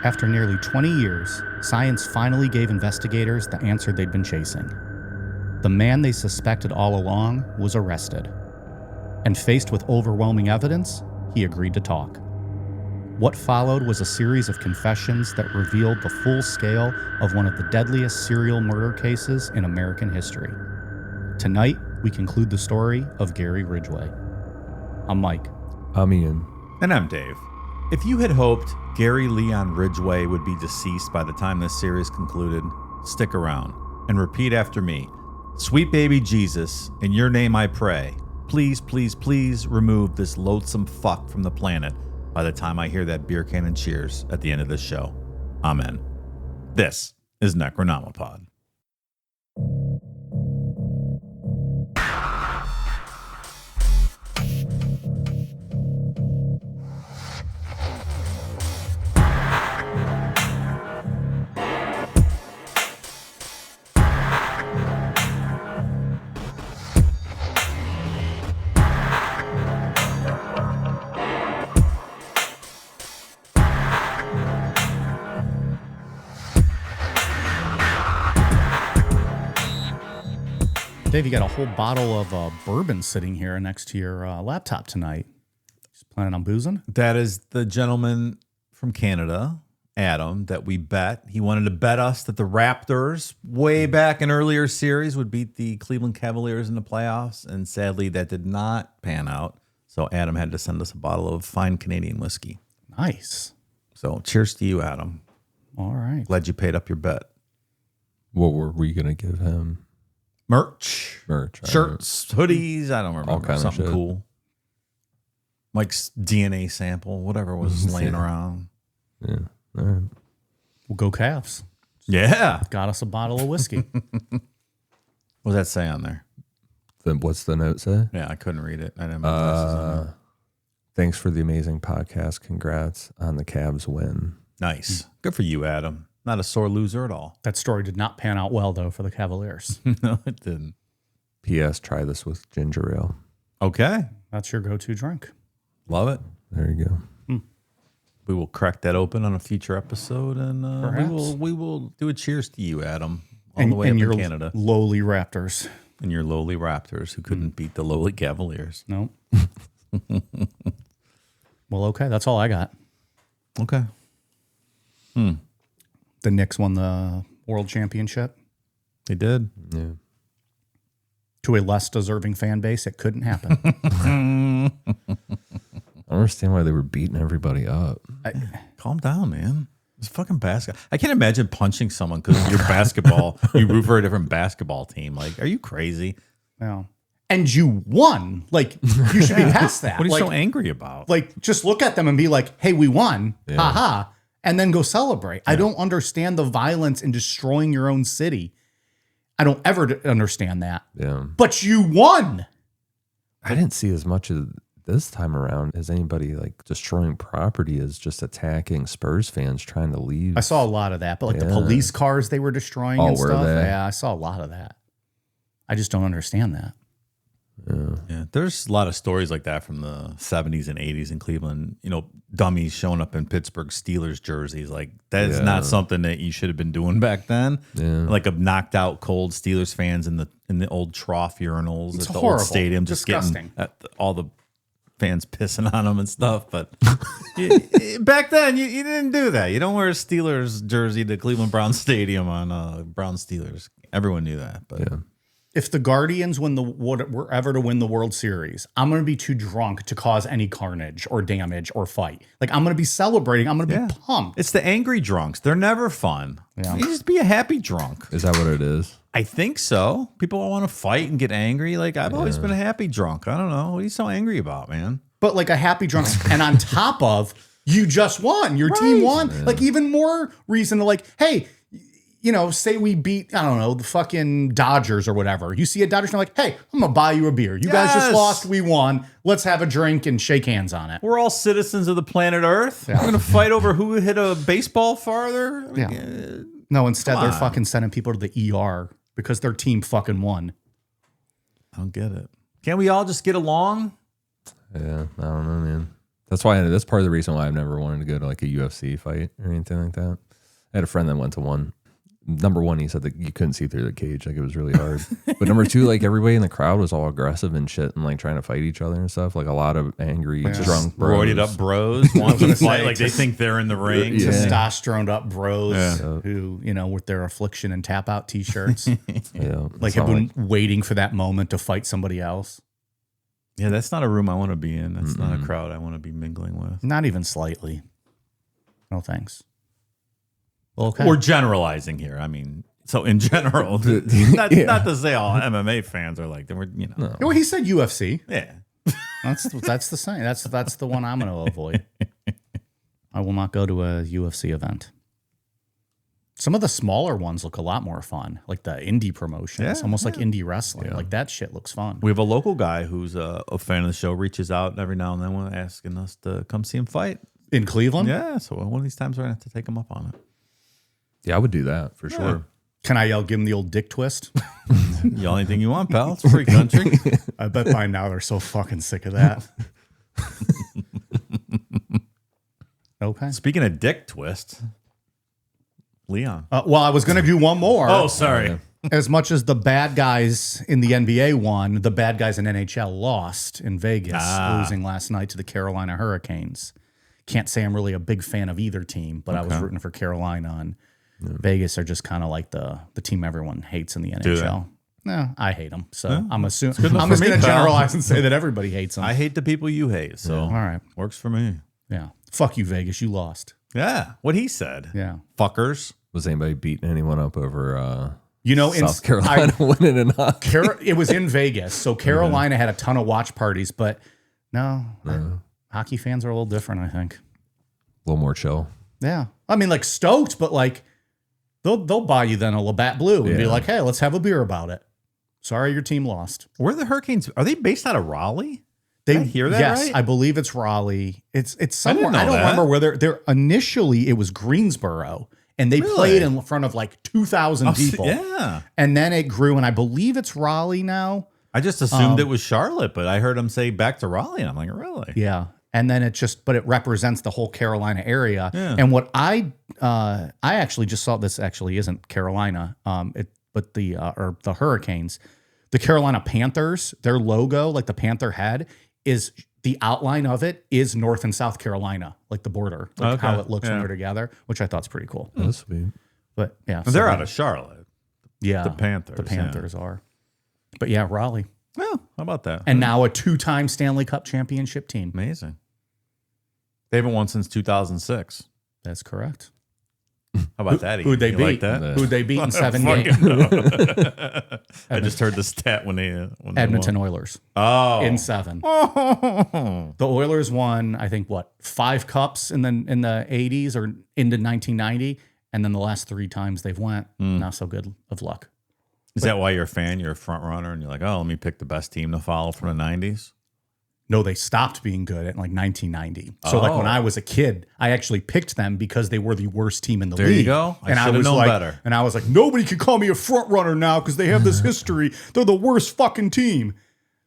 After nearly 20 years, science finally gave investigators the answer they'd been chasing. The man they suspected all along was arrested. And faced with overwhelming evidence, he agreed to talk. What followed was a series of confessions that revealed the full scale of one of the deadliest serial murder cases in American history. Tonight, we conclude the story of Gary Ridgway. I'm Mike. I'm Ian. And I'm Dave. If you had hoped Gary Leon Ridgway would be deceased by the time this series concluded, stick around and repeat after me. Sweet baby Jesus, in your name I pray. Please, please, please remove this loathsome fuck from the planet by the time I hear that beer cannon cheers at the end of this show. Amen. This is Necronomipod. Dave, you got a whole bottle of bourbon sitting here next to your laptop tonight. Just planning on boozing? That is the gentleman from Canada, Adam, that we bet. He wanted to bet us that the Raptors, way back in earlier series, would beat the Cleveland Cavaliers in the playoffs. And sadly, that did not pan out. So Adam had to send us a bottle of fine Canadian whiskey. Nice. So cheers to you, Adam. All right. Glad you paid up your bet. What were we going to give him? Merch. Shirts, hoodies. I don't remember. All kind Something of shit. cool. Mike's DNA sample, whatever was laying around. Yeah. All right. We'll go Cavs. Yeah. Got us a bottle of whiskey. What does that say on there? Then what's the note say? Yeah, I couldn't read it. I didn't have my glasses on there. Thanks for the amazing podcast. Congrats on the Cavs win. Nice. Good for you, Adam. Not a sore loser at all. That story did not pan out well, though, for the Cavaliers. No, it didn't. P.S. Try this with ginger ale. Okay. That's your go-to drink. Love it. There you go. We will crack that open on a future episode, and Perhaps. we will do a cheers to you, Adam, all the way up your in Canada. lowly Raptors. And your lowly Raptors who couldn't beat the lowly Cavaliers. Nope. Well, okay. That's all I got. Okay. The Knicks won the world championship. They did. Yeah. To a less deserving fan base, it couldn't happen. I don't understand why they were beating everybody up. Calm down, man. It's fucking basketball. I can't imagine punching someone because you're basketball. You root for a different basketball team. Like, are you crazy? Yeah. And you won. Like, you should be past that. What are you like, so angry about? Like, just look at them and be like, hey, we won. Ha ha. And then go celebrate. I don't understand the violence in destroying your own city. I don't ever understand that. Yeah. But you won. I didn't see as much of this time around as anybody like destroying property as just attacking Spurs fans trying to leave. I saw a lot of that. But like the police cars they were destroying Oh, and were stuff. they? Yeah, I saw a lot of that. I just don't understand that. Yeah, there's a lot of stories like that from the 70s and 80s in Cleveland. You know, dummies showing up in Pittsburgh Steelers jerseys. Like, that is not something that you should have been doing back then. Yeah. Like a knocked out cold Steelers fans in the old trough urinals It's at the horrible. old stadium, just Disgusting. getting all the fans pissing on them and stuff. But back then, you didn't do that. You don't wear a Steelers jersey to Cleveland Browns Stadium on Brown Steelers. Everyone knew that. But If the Guardians were ever to win the World Series, I'm going to be too drunk to cause any carnage or damage or fight. Like, I'm going to be celebrating. I'm going to be pumped. it's the angry drunks. They're never fun. Yeah. You just be a happy drunk. Is that what it is? I think so. People want to fight and get angry. Like, I've always been a happy drunk. I don't know. What are you so angry about, man? But like a happy drunk. And on top of, you just won. Your team won. Yeah. Like, even more reason to like, hey, you know, say we beat, I don't know, the fucking Dodgers or whatever. You see a Dodgers, you're like, hey, I'm going to buy you a beer. You guys just lost. We won. Let's have a drink and shake hands on it. We're all citizens of the planet Earth. We're going to fight over who hit a baseball farther. I mean, No, instead they're fucking sending people to the ER because their team fucking won. I don't get it. Can't we all just get along? Yeah, I don't know, man. That's part of the reason why I've never wanted to go to like a UFC fight or anything like that. I had a friend that went to one. Number one, he said that you couldn't see through the cage. Like it was really hard. But number two, like everybody in the crowd was all aggressive and shit and like trying to fight each other and stuff. Like a lot of angry, drunk bros. Roided up bros want to fight like they think they're in the ring. Yeah. Testosterone up bros who, with their affliction and tap out t-shirts. Like have been waiting for that moment to fight somebody else. Yeah, that's not a room I want to be in. That's not a crowd I want to be mingling with. Not even slightly. No thanks. Okay. We're generalizing here. I mean, so in general, not to say all MMA fans are like, No. Well, he said UFC. Yeah. That's the same. That's the one I'm going to avoid. I will not go to a UFC event. Some of the smaller ones look a lot more fun, like the indie promotions, almost like indie wrestling. Yeah. Like that shit looks fun. We have a local guy who's a fan of the show, reaches out every now and then asking us to come see him fight. In Cleveland? Yeah, so one of these times we're going to have to take him up on it. Yeah, I would do that for sure. Can I give him the old dick twist? Yell anything you want, pal. It's free country. I bet by now they're so fucking sick of that. Okay. Speaking of dick twist, Leon. Well, I was going to do one more. Oh, sorry. As much as the bad guys in the NBA won, the bad guys in NHL lost in Vegas, losing last night to the Carolina Hurricanes. Can't say I'm really a big fan of either team, but I was rooting for Carolina, and Vegas are just kind of like the team everyone hates in the NHL. No, I hate them. So I'm assuming I'm just going to generalize and say that everybody hates them. I hate the people you hate. So all right, works for me. Yeah. Fuck you, Vegas. You lost. Yeah. What he said. Yeah. Fuckers. Was anybody beating anyone up over South Carolina winning in hockey? It was in Vegas, so Carolina had a ton of watch parties, but hockey fans are a little different, I think. A little more chill. Yeah. I mean, like stoked, but like they'll buy you then a Labatt Blue and be like, hey, let's have a beer about it. Sorry, your team lost. Where are the Hurricanes? Are they based out of Raleigh? Did I hear that yes, right? I believe it's Raleigh. It's somewhere. I don't remember whether they're initially it was Greensboro. And they played in front of like 2,000 people. Yeah. And then it grew, and I believe it's Raleigh now. I just assumed it was Charlotte, but I heard them say back to Raleigh, and I'm like, really? Yeah. And then but it represents the whole Carolina area. Yeah. And what I actually just saw, this actually isn't Carolina, but the Hurricanes, the Carolina Panthers, their logo, like the Panther head, is the outline of it is North and South Carolina, like the border, like how it looks when they're together, which I thought's pretty cool. That's sweet. But yeah, they're out of Charlotte. Yeah, the Panthers. The Panthers are. But yeah, Raleigh. Well, how about that? And now a 2-time Stanley Cup championship team. Amazing. They haven't won since 2006. That's correct. How about that? Who'd they beat? Like that? Who'd they beat in 7 games? I just heard the stat when they Edmonton Oilers. Oh, in 7. The Oilers won, I think, 5 cups in the 80s or into 1990, and then the last 3 times they've went. Not so good of luck. Is that why you're a fan? You're a front runner, and you're like, oh, let me pick the best team to follow from the 90s. No, they stopped being good at like 1990. So like when I was a kid, I actually picked them because they were the worst team in the league. There you go. I should have known better. And I was like, nobody can call me a front runner now because they have this history. They're the worst fucking team.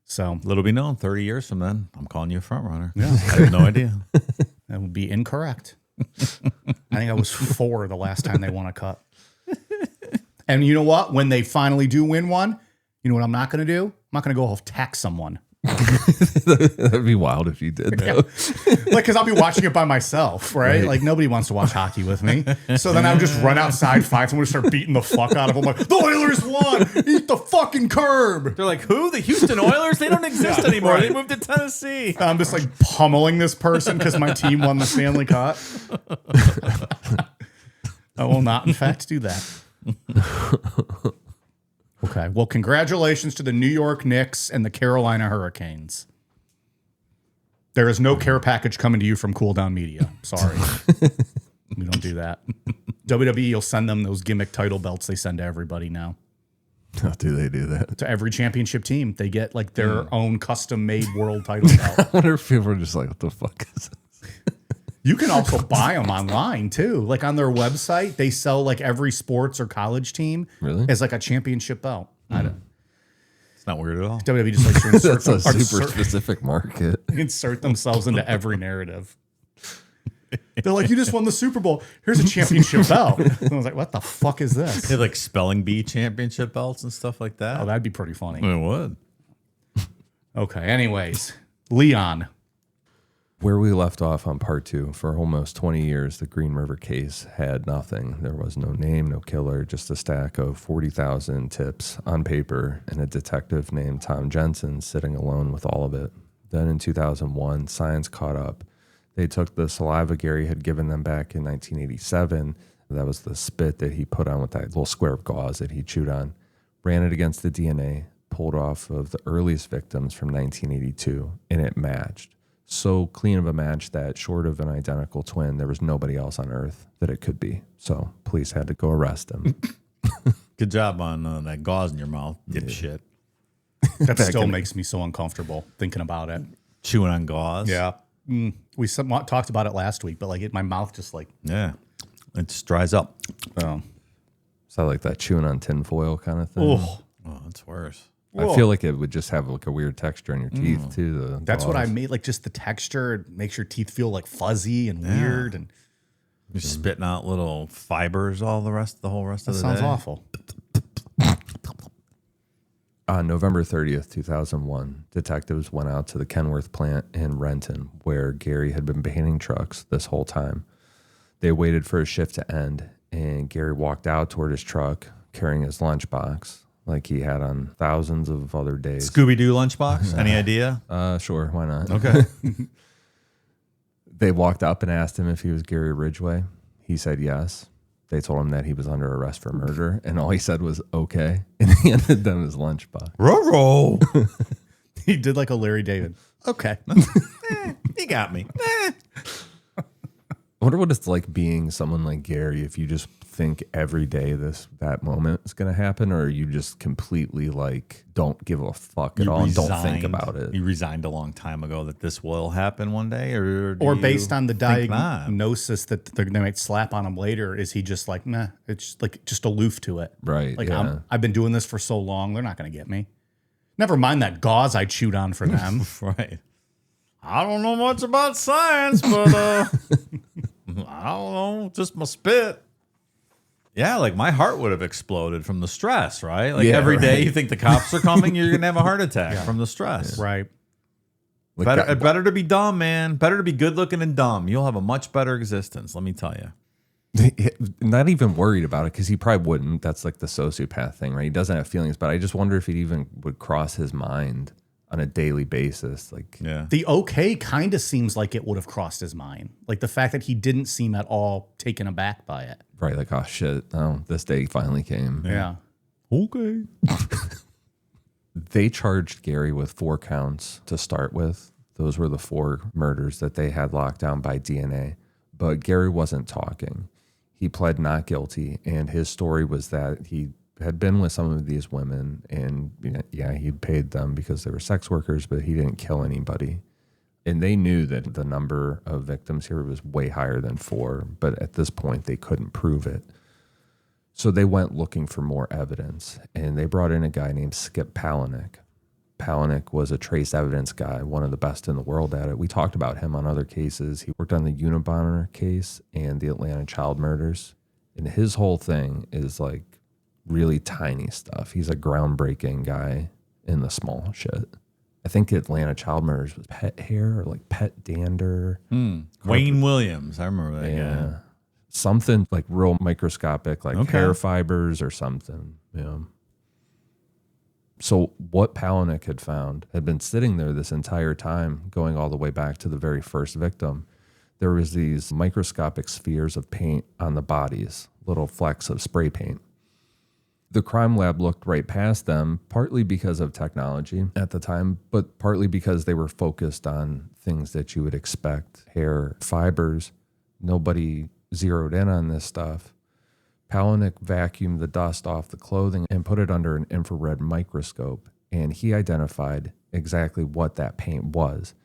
So little be known, 30 years from then, I'm calling you a front runner. Yeah, I have no idea. That would be incorrect. I think I was 4 the last time they won a cup. And you know what? When they finally do win one, you know what I'm not going to do? I'm not going to go tax someone. That'd be wild if you did, though. Yeah. Like, because I'll be watching it by myself, right? Like, nobody wants to watch hockey with me. So then I would just run outside, find someone to start beating the fuck out of them. Like, the Oilers won! Eat the fucking curb! They're like, who? The Houston Oilers? They don't exist anymore. Right. They moved to Tennessee. I'm just like pummeling this person because my team won the Stanley Cup. I will not, in fact, do that. Okay. Well, congratulations to the New York Knicks and the Carolina Hurricanes. There is no care package coming to you from Cool Down Media. Sorry. We don't do that. WWE will send them those gimmick title belts they send to everybody now. How do they do that? To every championship team. They get like their own custom-made world title belt. I wonder if people are just like, what the fuck is this? You can also buy them online too. Like on their website, they sell like every sports or college team really? as like a championship belt. I don't. It's not weird at all. WWE just likes to insert, That's a super specific market. insert themselves into every narrative. They're like, you just won the Super Bowl. Here's a championship belt. And I was like, what the fuck is this? They have like spelling bee championship belts and stuff like that. Oh, that'd be pretty funny. It would. Okay, anyways. Leon. Where we left off on part 2, for almost 20 years, the Green River case had nothing. There was no name, no killer, just a stack of 40,000 tips on paper and a detective named Tom Jensen sitting alone with all of it. Then in 2001, science caught up. They took the saliva Gary had given them back in 1987. That was the spit that he put on with that little square of gauze that he chewed on. Ran it against the DNA, pulled off of the earliest victims from 1982, and it matched. So clean of a match that short of an identical twin, there was nobody else on earth that it could be. So police had to go arrest him. Good job on that gauze in your mouth, dipshit. That still makes me so uncomfortable thinking about it. Chewing on gauze. Yeah. We somewhat talked about it last week, but like my mouth just like. Yeah. It just dries up. So like that chewing on tinfoil kind of thing. Oh, that's worse. I feel like it would just have like a weird texture in your teeth too. That's what I made. Like just the texture it makes your teeth feel like fuzzy and weird, and you're spitting out little fibers the whole rest of the day. Sounds awful. On November 30th, 2001, detectives went out to the Kenworth plant in Renton, where Gary had been painting trucks this whole time. They waited for his shift to end, and Gary walked out toward his truck carrying his lunchbox, like he had on thousands of other days. Scooby-Doo lunchbox? Any idea? Sure, why not? Okay. They walked up and asked him if he was Gary Ridgway. He said yes. They told him that he was under arrest for murder, and all he said was, okay. And he handed them his lunchbox. Ruh-roh. He did like a Larry David. Okay. You got me. I wonder what it's like being someone like Gary if you just think every day that moment is going to happen, or you just completely like don't give a fuck at all and don't think about it. You resigned a long time ago that this will happen one day, or based on the diagnosis that they might slap on him later, is he just like, nah, it's like just aloof to it. Right. Like yeah. I've been doing this for so long, they're not going to get me. Never mind that gauze I chewed on for them. Right. I don't know much about science, but I don't know, just my spit. Yeah, like my heart would have exploded from the stress, right? Like every day you think the cops are coming, you're going to have a heart attack from the stress. Yeah. Right. Like Better to be dumb, man. Better to be good looking and dumb. You'll have a much better existence, let me tell you. Not even worried about it because he probably wouldn't. That's like the sociopath thing, right? He doesn't have feelings, but I just wonder if it even would cross his mind on a daily basis. Like, yeah. The okay kind of seems like it would have crossed his mind. Like the fact that he didn't seem at all taken aback by it. right, like, oh shit, oh, this day finally came. Yeah. Okay. They charged Gary with 4 counts to start with. Those were the 4 murders that they had locked down by DNA. But Gary wasn't talking. He pled not guilty, and his story was that he had been with some of these women, and yeah, he'd paid them because they were sex workers, but he didn't kill anybody. And they knew that the number of victims here was way higher than 4, but at this point they couldn't prove it. So they went looking for more evidence, and they brought in a guy named Skip Palahniuk. Palahniuk was a trace evidence guy, one of the best in the world at it. We talked about him on other cases. He worked on the Unabomber case and the Atlanta child murders. And his whole thing is like really tiny stuff. He's a groundbreaking guy in the small shit. I think Atlanta child murders was pet hair or like pet dander. Wayne Williams. I remember that guy. Something like real microscopic, like hair fibers or something. Yeah. So what Palahniuk had found had been sitting there this entire time, going all the way back to the very first victim. There was these microscopic spheres of paint on the bodies, little flecks of spray paint. The crime lab looked right past them, partly because of technology at the time, but partly because they were focused on things that you would expect, hair fibers. Nobody zeroed in on this stuff. Palahniuk vacuumed the dust off the clothing and put it under an infrared microscope, and he identified exactly what that paint was.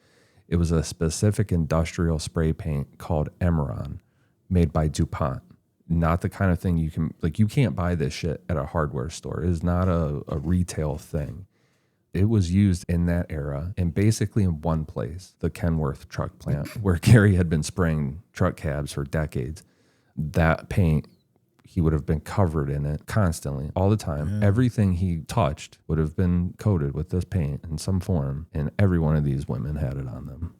It was a specific industrial spray paint called Emeron, made by DuPont. Not the kind of thing you can't buy this shit at a hardware store. It is not a retail thing. It was used in that era and basically in one place, the Kenworth truck plant, where Gary had been spraying truck cabs for decades. That paint, he would have been covered in it constantly, all the time. Yeah. Everything he touched would have been coated with this paint in some form, and every one of these women had it on them.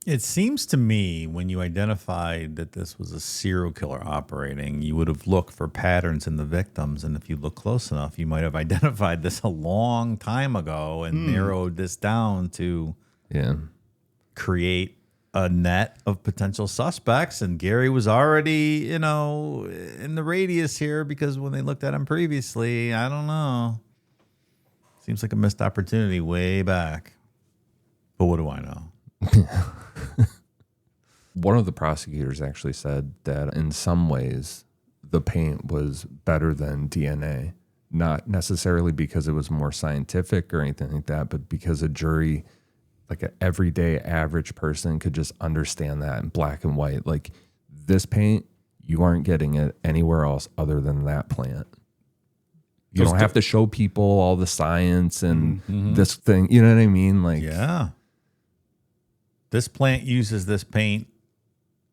It seems to me when you identified that this was a serial killer operating, you would have looked for patterns in the victims. And if you look close enough, you might have identified this a long time ago and narrowed this down to create a net of potential suspects. And Gary was already, in the radius here because when they looked at him previously, I don't know. Seems like a missed opportunity way back. But what do I know? One of the prosecutors actually said that in some ways the paint was better than DNA, not necessarily because it was more scientific or anything like that, but because a jury, like an everyday average person, could just understand that in black and white. Like, this paint, you aren't getting it anywhere else other than that plant. You don't have to show people all the science and this thing. You know what I mean? Like, yeah. This plant uses this paint,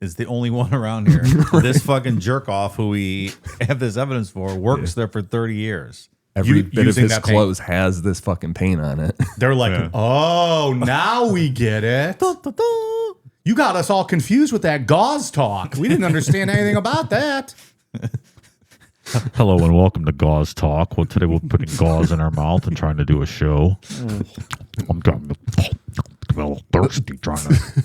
is the only one around here. Right. This fucking jerk off who we have this evidence for works there for 30 years. Every bit of his clothes has this fucking paint on it. They're like, oh, now we get it. You got us all confused with that gauze talk. We didn't understand anything about that. Hello and welcome to Gauze Talk. Well, today we're putting gauze in our mouth and trying to do a show. I'm getting a little thirsty trying to...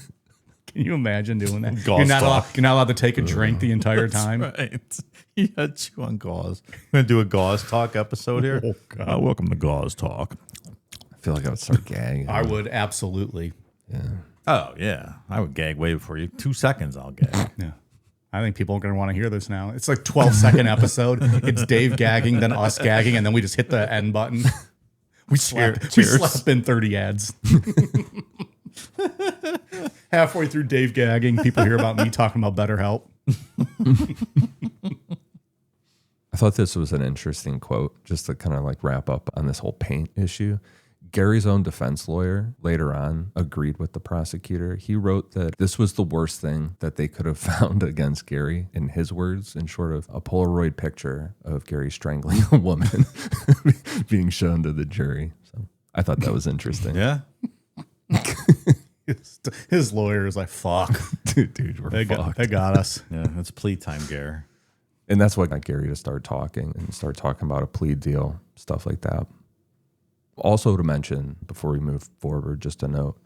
Can you imagine doing that? You're not allowed to take a drink the entire time. Right. You got to chew on gauze. We're going to do a Gauze Talk episode here. Oh, God. Welcome to Gauze Talk. I feel like I would start gagging. I would, absolutely. Yeah. Oh, yeah. I would gag way before you. 2 seconds, I'll gag. Yeah. I think people are going to want to hear this now. It's like 12-second episode. It's Dave gagging, then us gagging, and then we just hit the end button. We slap in 30 ads. Halfway through Dave gagging, people hear about me talking about BetterHelp. I thought this was an interesting quote, just to kind of like wrap up on this whole paint issue. Gary's own defense lawyer later on agreed with the prosecutor. He wrote that this was the worst thing that they could have found against Gary, in his words, in short of a Polaroid picture of Gary strangling a woman being shown to the jury. So I thought that was interesting. Yeah. His lawyer is like, fuck. Dude, we're fucked. They got us. Yeah, it's plea time, Gary. And that's what got Gary to start talking and start talking about a plea deal, stuff like that. Also to mention, before we move forward, just a note,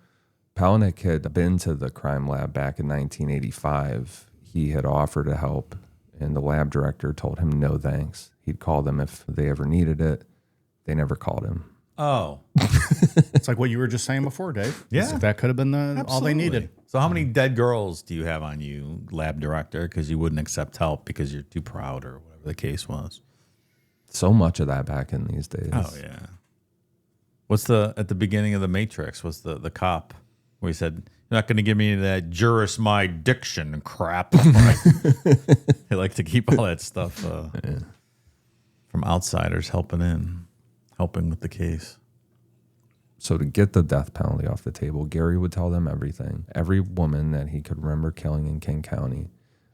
Palahniuk had been to the crime lab back in 1985. He had offered to help, and the lab director told him no thanks. He'd call them if they ever needed it. They never called him. Oh. It's like what you were just saying before, Dave. Yeah. That could have been all they needed. So how many dead girls do you have on you, lab director, because you wouldn't accept help because you're too proud or whatever the case was? So much of that back in these days. Oh, yeah. What's at the beginning of The Matrix, was the cop where he said, you're not going to give me that jurisdiction crap. They like to keep all that stuff from outsiders helping with the case. So to get the death penalty off the table, Gary would tell them everything, every woman that he could remember killing in King County.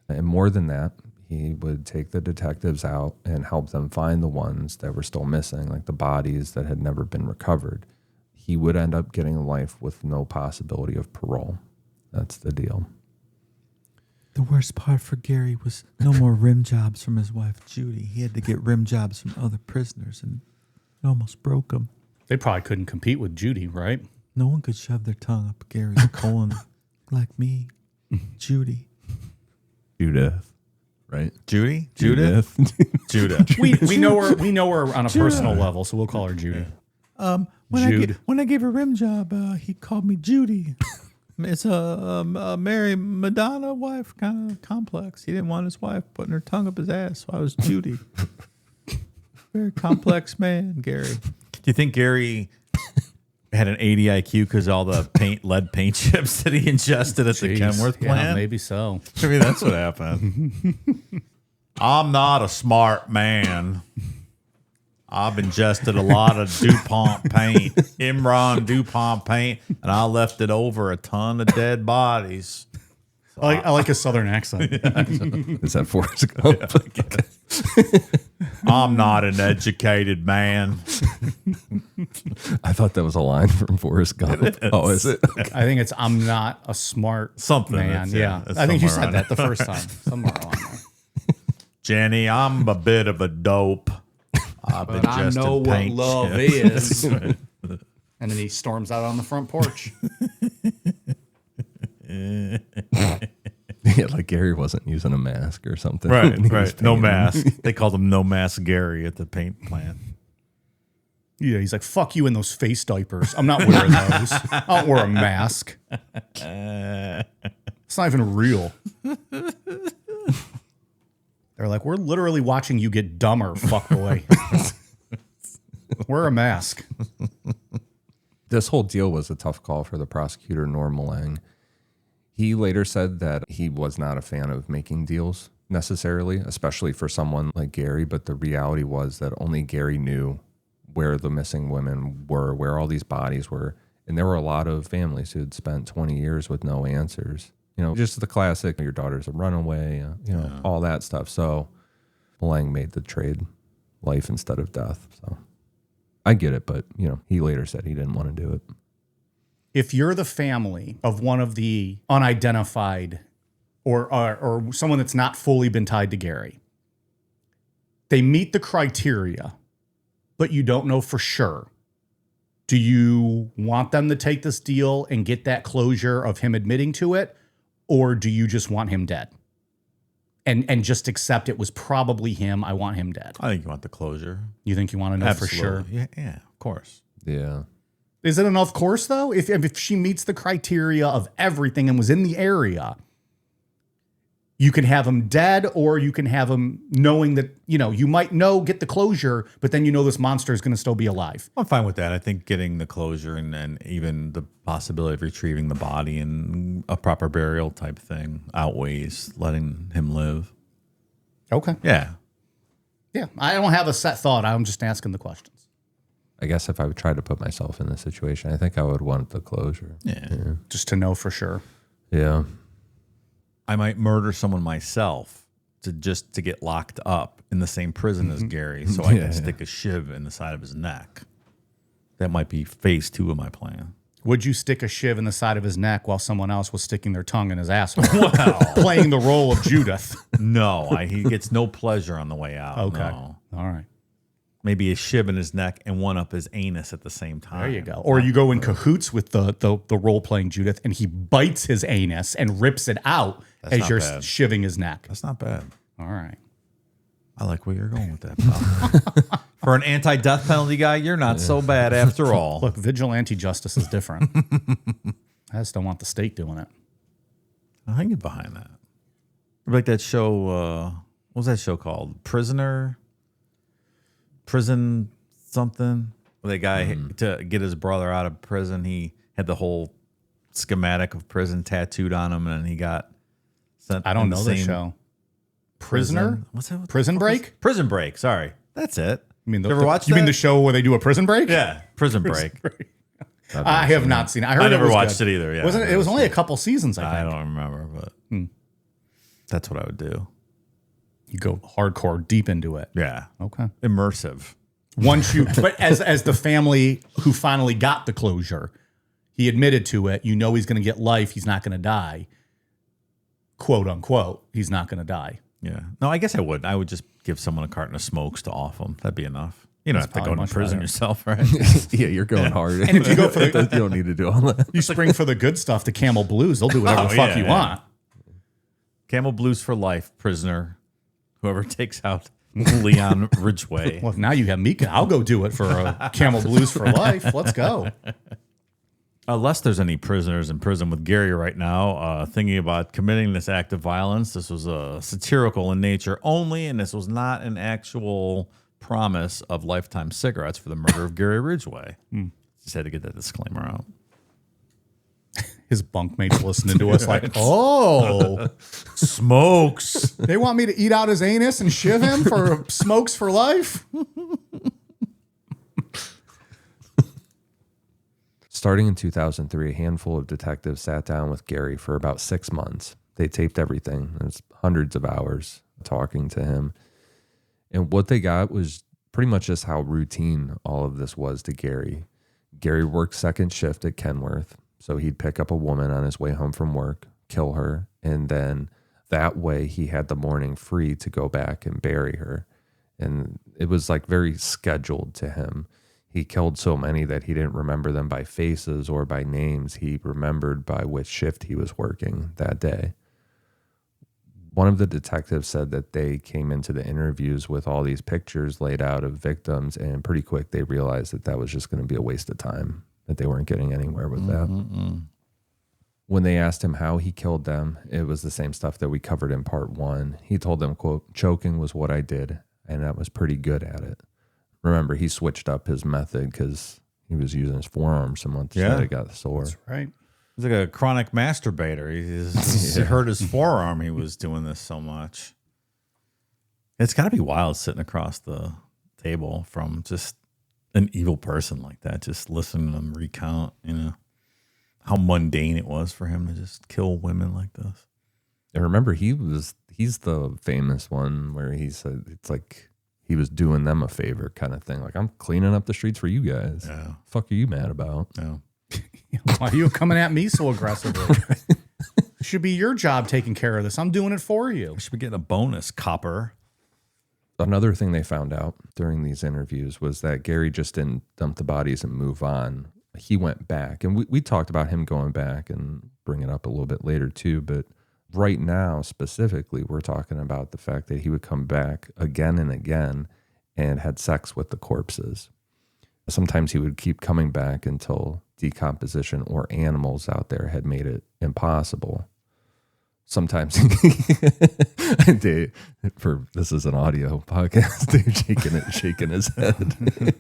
And more than that, he would take the detectives out and help them find the ones that were still missing, like the bodies that had never been recovered. He would end up getting a life with no possibility of parole. That's the deal. The worst part for Gary was no more rim jobs from his wife, Judy. He had to get rim jobs from other prisoners, and it almost broke him. They probably couldn't compete with Judy, right? No one could shove their tongue up Gary's colon like me, Judy. Judith. Right? Judy? Judith. Judith. We know her on a personal level, so we'll call her Judy. When I gave her rim job, he called me Judy. It's a Mary Madonna wife kind of complex. He didn't want his wife putting her tongue up his ass, so I was Judy. Very complex man, Gary. Do you think Gary had an 80 IQ because all the lead paint chips that he ingested at the Kenworth plant? Yeah, maybe so. Maybe that's what happened. I'm not a smart man. I've ingested a lot of DuPont paint, Imron DuPont paint, and I left it over a ton of dead bodies. I like a southern accent. Is that Forrest Gump? I'm not an educated man. I thought that was a line from Forrest Gump. Oh, is it? I think it's I'm not a smart Something. man. It's- Yeah. it's I think you somewhere said around that the first time. Somewhere along there. Jenny, I'm a bit of a dope. I've But I ingested know what paint love chips. is. And then he storms out on the front porch. Yeah, like Gary wasn't using a mask or something. Right, And he was right. No painting. mask. They called him No Mask Gary at the paint plant. Yeah, he's like, fuck you in those face diapers. I'm not wearing those. I don't wear a mask. It's not even real. They're like, we're literally watching you get dumber, fuckboy. Wear a mask. This whole deal was a tough call for the prosecutor, Norm Malang. He later said that he was not a fan of making deals necessarily, especially for someone like Gary. But the reality was that only Gary knew where the missing women were, where all these bodies were. And there were a lot of families who had spent 20 years with no answers. You know, just the classic, your daughter's a runaway, all that stuff. So Malang made the trade, life instead of death. So I get it, but, he later said he didn't want to do it. If you're the family of one of the unidentified or someone that's not fully been tied to Gary, they meet the criteria, but you don't know for sure. Do you want them to take this deal and get that closure of him admitting to it? Or do you just want him dead? And just accept it was probably him. I want him dead. I think you want the closure. You think you want to know for sure? Yeah, of course. Yeah. Is it enough course, though? If she meets the criteria of everything and was in the area, you can have him dead, or you can have him knowing that, you might get the closure, but then this monster is going to still be alive. I'm fine with that. I think getting the closure and even the possibility of retrieving the body and a proper burial type thing outweighs letting him live. Okay. Yeah. Yeah. I don't have a set thought. I'm just asking the questions. I guess if I would try to put myself in this situation, I think I would want the closure. Yeah. Just to know for sure. Yeah. I might murder someone myself to get locked up in the same prison as Gary so I can stick a shiv in the side of his neck. That might be phase 2 of my plan. Would you stick a shiv in the side of his neck while someone else was sticking their tongue in his asshole? Playing the role of Judith. No, he gets no pleasure on the way out. Okay. No. All right. Maybe a shiv in his neck and one up his anus at the same time. There you go. Or you go in cahoots with the role-playing Judith, and he bites his anus and rips it out as not you're bad. shivving his neck. That's not bad. All right. I like where you're going with that, pal. For an anti-death penalty guy, you're not so bad after all. Look, vigilante justice is different. I just don't want the state doing it. I can get behind that. Like that show, what was that show called? Prison something. Where the guy, to get his brother out of prison, he had the whole schematic of prison tattooed on him, and he got sent. I don't in know the this same show. Prisoner? What's that? Prison Break? Prison Break. Sorry, that's it. You mean You ever watched You mean that? the show where they do a prison break? Yeah, Prison Break. I have not seen it. I heard never it was watched good. it either. Yeah, Wasn't it? It was only a couple seasons, I I think. don't remember, but that's what I would do. You go hardcore deep into it. Yeah, Okay. immersive. Once you, but as the family who finally got the closure, he admitted to it. He's going to get life. He's not going to die. Quote unquote. He's not going to die. Yeah. No, I guess I would. I would just give someone a carton of smokes to off them. That'd be enough. You don't have to probably go to much prison better. yourself, right? Yeah, you're going hard. And if you go for you don't need to do all that. You spring for the good stuff, the Camel Blues. They'll do whatever the fuck you want. Camel Blues for life, prisoner. Whoever takes out Leon Ridgway. Well, now you have me. I'll go do it for a Camel Blues for life. Let's go. Unless there's any prisoners in prison with Gary right now, thinking about committing this act of violence. This was satirical in nature only, and this was not an actual promise of lifetime cigarettes for the murder of Gary Ridgway. Just had to get that disclaimer out. His bunkmates listening to us like, oh, Smokes. they want me to eat out his anus and shiv him for smokes for life? Starting in 2003, a handful of detectives sat down with Gary for about 6 months. They taped everything. There's hundreds of hours talking to him. And what they got was pretty much just how routine all of this was to Gary. Gary worked second shift at Kenworth, so he'd pick up a woman on his way home from work, kill her, and then that way he had the morning free to go back and bury her. And it was like very scheduled to him. He killed so many that he didn't remember them by faces or by names. He remembered by which shift he was working that day. One of the detectives said that they came into the interviews with all these pictures laid out of victims, and pretty quick they realized that that was just going to be a waste of time, that they weren't getting anywhere with that. When they asked him how he killed them, it was the same stuff that we covered in part 1. He told them, quote, "Choking was what I did, and I was pretty good at it." Remember, he switched up his method because he was using his forearm so much that it got sore. That's right. He's like a chronic masturbator. He hurt his forearm. He was doing this so much. It's got to be wild sitting across the table from just an evil person like that, just listening to them recount, how mundane it was for him to just kill women like this. And remember, he's the famous one where he said it's like he was doing them a favor kind of thing. Like, I'm cleaning up the streets for you guys. Yeah. Fuck are you mad about? Yeah. Why are you coming at me so aggressively? It should be your job taking care of this. I'm doing it for you. We should be getting a bonus, copper. Another thing they found out during these interviews was that Gary just didn't dump the bodies and move on. He went back. And we talked about him going back and bring it up a little bit later too. But right now, specifically, we're talking about the fact that he would come back again and again and had sex with the corpses. Sometimes he would keep coming back until decomposition or animals out there had made it impossible. Sometimes Dave, this is an audio podcast, Dave shaking his head.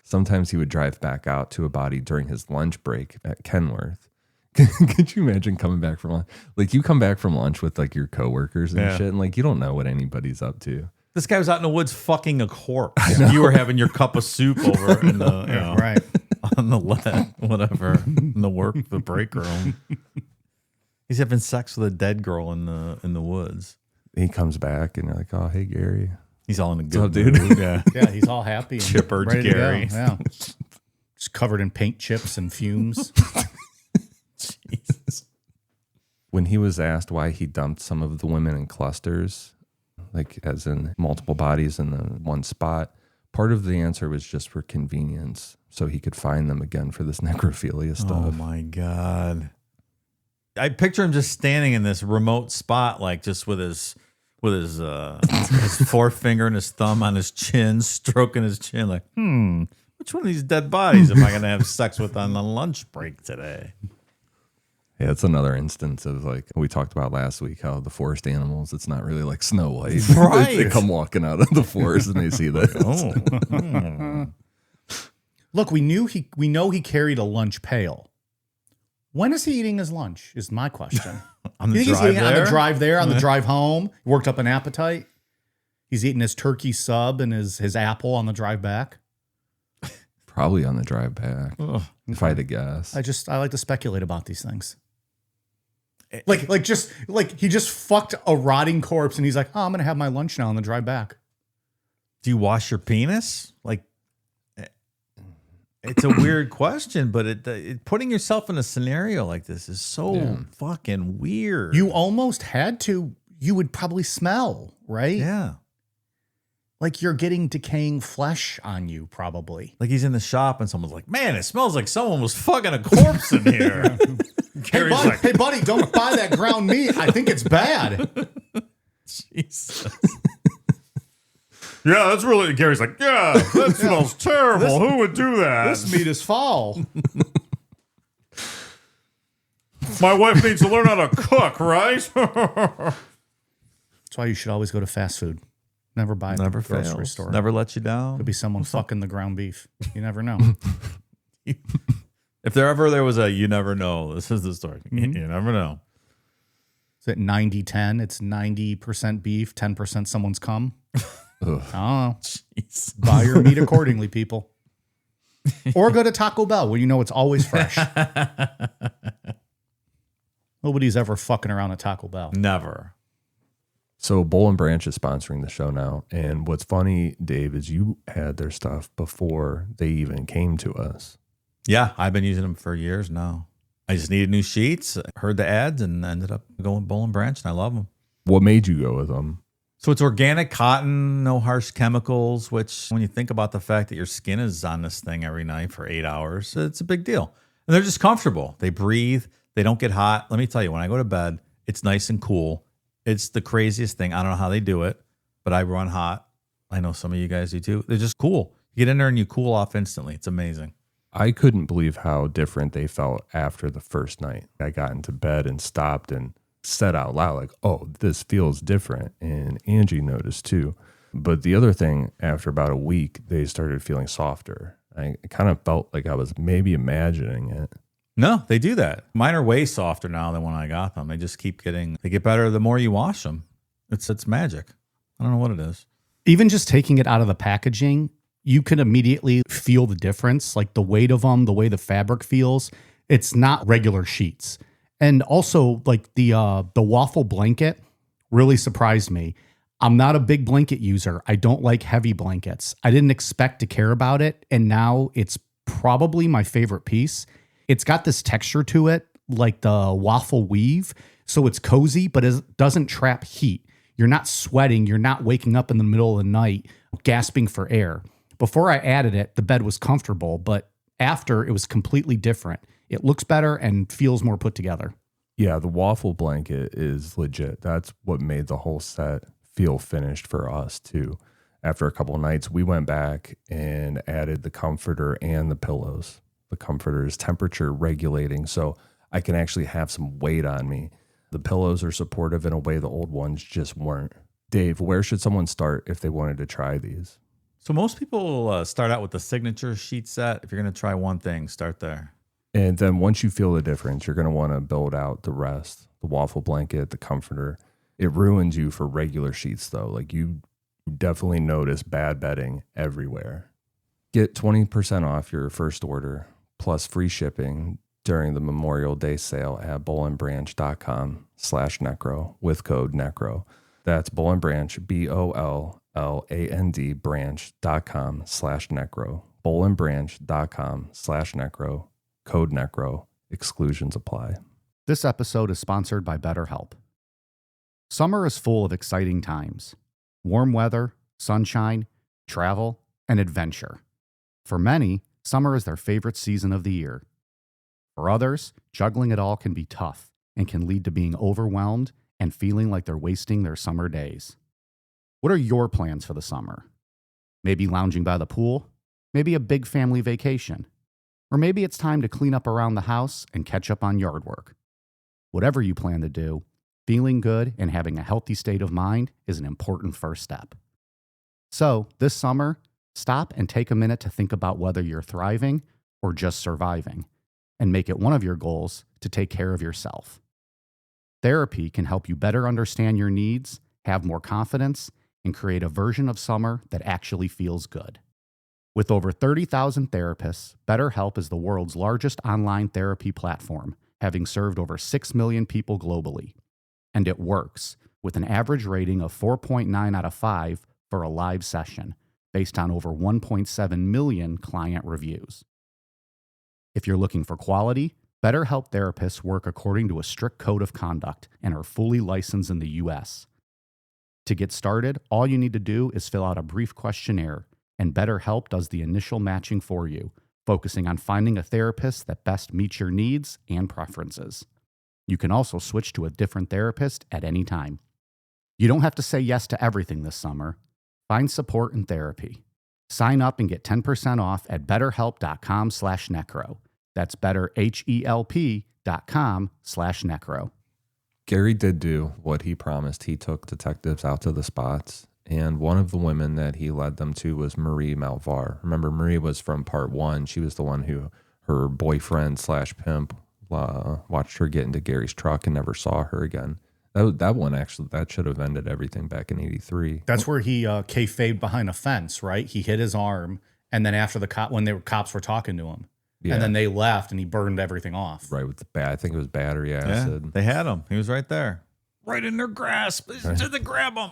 Sometimes he would drive back out to a body during his lunch break at Kenworth. Could you imagine coming back from lunch? Like, you come back from lunch with like your coworkers and shit, and like you don't know what anybody's up to. This guy was out in the woods fucking a corpse. You were having your cup of soup over in the Right. on the whatever in the break room. He's having sex with a dead girl in the woods. He comes back and you're like, "Oh, hey Gary." He's all in a up, good dude? mood. Yeah. Yeah, he's all happy. And Chipper ready to Gary. go. Yeah. Just covered in paint chips and fumes. Jesus. When he was asked why he dumped some of the women in clusters, like as in multiple bodies in the one spot, part of the answer was just for convenience, so he could find them again for this necrophilia stuff. Oh my God. I picture him just standing in this remote spot, like just with his his forefinger and his thumb on his chin, stroking his chin, like, which one of these dead bodies am I going to have sex with on the lunch break today? Yeah, it's another instance of like we talked about last week, how the forest animals, it's not really like Snow White. Right. They come walking out of the forest and they see this. Look, we know he carried a lunch pail. When is he eating his lunch? Is my question. On the You think he's drive eating on the there? drive there, on the drive home? Worked up an appetite. He's eating his turkey sub and his apple on the drive back. Probably on the drive back, if I had to guess. I like to speculate about these things. Like he just fucked a rotting corpse and he's like, "Oh, I'm gonna have my lunch now on the drive back." Do you wash your penis? Like, it's a weird question, but it putting yourself in a scenario like this is so fucking weird. You almost had to. You would probably smell, right? Yeah. Like you're getting decaying flesh on you, probably. Like he's in the shop and someone's like, "Man, it smells like someone was fucking a corpse in here." Hey, buddy, don't buy that ground meat. I think it's bad. Jesus. Yeah, that's really. Gary's like, yeah, that smells terrible. Who would do that? This meat is foul. My wife needs to learn how to cook, right? That's why you should always go to fast food. Never buy at Never the grocery fails. store. Never let you down. Could be someone fucking the ground beef. You never know. If there was a you never know, this is the story. You never know. Is it 90-10? It's 90% beef, 10% someone's cum. I don't know. Jeez. Buy your meat accordingly, people. Or go to Taco Bell where you know it's always fresh. Nobody's ever fucking around at Taco Bell. Never. So Bowl and Branch is sponsoring the show now. And what's funny, Dave, is you had their stuff before they even came to us. Yeah, I've been using them for years now. I just needed new sheets, heard the ads, and ended up going Bowl and Branch, and I love them. What made you go with them? So it's organic cotton, no harsh chemicals, which when you think about the fact that your skin is on this thing every night for 8 hours, it's a big deal. And they're just comfortable. They breathe. They don't get hot. Let me tell you, when I go to bed, it's nice and cool. It's the craziest thing. I don't know how they do it, but I run hot. I know some of you guys do too. They're just cool. You get in there and you cool off instantly. It's amazing. I couldn't believe how different they felt after the first night. I got into bed and stopped and said out loud, like, oh, this feels different. And Angie noticed too. But the other thing, after about a week, they started feeling softer. I kind of felt like I was maybe imagining it. No, they do that. Mine are way softer now than when I got them. They just keep getting, they get better the more you wash them. It's magic. I don't know what it is. Even just taking it out of the packaging, you can immediately feel the difference, like the weight of them, the way the fabric feels. It's not regular sheets. And also, like the waffle blanket really surprised me. I'm not a big blanket user. I don't like heavy blankets. I didn't expect to care about it, and now it's probably my favorite piece. It's got this texture to it, like the waffle weave, so it's cozy, but it doesn't trap heat. You're not sweating. You're not waking up in the middle of the night gasping for air. Before I added it, the bed was comfortable, but after, it was completely different. It looks better and feels more put together. Yeah, the waffle blanket is legit. That's what made the whole set feel finished for us too. After a couple of nights, we went back and added the comforter and the pillows. The comforter is temperature regulating, so I can actually have some weight on me. The pillows are supportive in a way the old ones just weren't. Dave, where should someone start if they wanted to try these? So most people start out with the signature sheet set. If you're going to try one thing, start there. And then once you feel the difference, you're going to want to build out the rest. The waffle blanket, the comforter. It ruins you for regular sheets, though. Like, you definitely notice bad bedding everywhere. Get 20% off your first order plus free shipping during the Memorial Day sale at bowlandbranch.com/necro with code necro. That's Bowl and Branch, BOLLAND branch.com/necro. bowlandbranch.com/necro. Code necro. Exclusions apply. This episode is sponsored by BetterHelp. Summer is full of exciting times. Warm weather, sunshine, travel, and adventure. For many, summer is their favorite season of the year. For others, juggling it all can be tough and can lead to being overwhelmed and feeling like they're wasting their summer days. What are your plans for the summer? Maybe lounging by the pool, maybe a big family vacation, or maybe it's time to clean up around the house and catch up on yard work. Whatever you plan to do, feeling good and having a healthy state of mind is an important first step. So, this summer, stop and take a minute to think about whether you're thriving or just surviving, and make it one of your goals to take care of yourself. Therapy can help you better understand your needs, have more confidence, and create a version of summer that actually feels good. With over 30,000 therapists, BetterHelp is the world's largest online therapy platform, having served over 6 million people globally. And it works, with an average rating of 4.9 out of 5 for a live session, based on over 1.7 million client reviews. If you're looking for quality, BetterHelp therapists work according to a strict code of conduct and are fully licensed in the U.S. To get started, all you need to do is fill out a brief questionnaire, and BetterHelp does the initial matching for you, focusing on finding a therapist that best meets your needs and preferences. You can also switch to a different therapist at any time. You don't have to say yes to everything this summer. Find support in therapy. Sign up and get 10% off at betterhelp.com/necro. That's betterhelp.com/necro. Gary did do what he promised. He took detectives out to the spots, and one of the women that he led them to was Marie Malvar. Remember, Marie was from part 1. She was the one who her boyfriend/pimp watched her get into Gary's truck and never saw her again. That one, actually, that should have ended everything back in 83. That's where he kayfabed behind a fence, right? He hit his arm, And then after when cops were talking to him, Yeah. and then they left and he burned everything off. Right, with the I think it was battery Yeah, acid. they had him. He was right there. Right in their grasp. Did they grab him?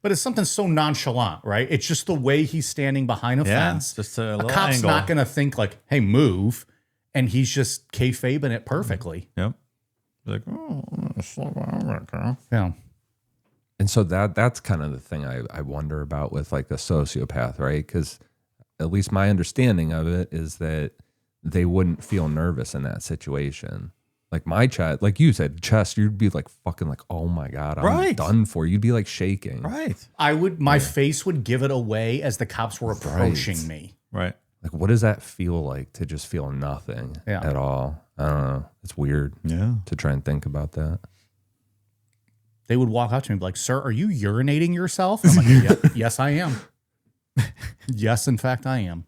But it's something so nonchalant, right? It's just the way he's standing behind a fence. Just a little cop's angle. not going to think like, hey, move. And he's just kayfabing it perfectly. Yep. Like, oh, slow down, girl. Yeah. And so that's kind of the thing I wonder about with like a sociopath, right? Because at least my understanding of it is that they wouldn't feel nervous in that situation. Like my chest, like you said, chest, you'd be like fucking like, oh my God, I'm Right. done for. You'd be like shaking. Right. My face would give it away as the cops were approaching me. Right. Like, what does that feel like to just feel nothing at all? I don't know. It's weird to try and think about that. They would walk up to me and be like, sir, are you urinating yourself? I'm like, yes, I am. Yes, in fact, I am.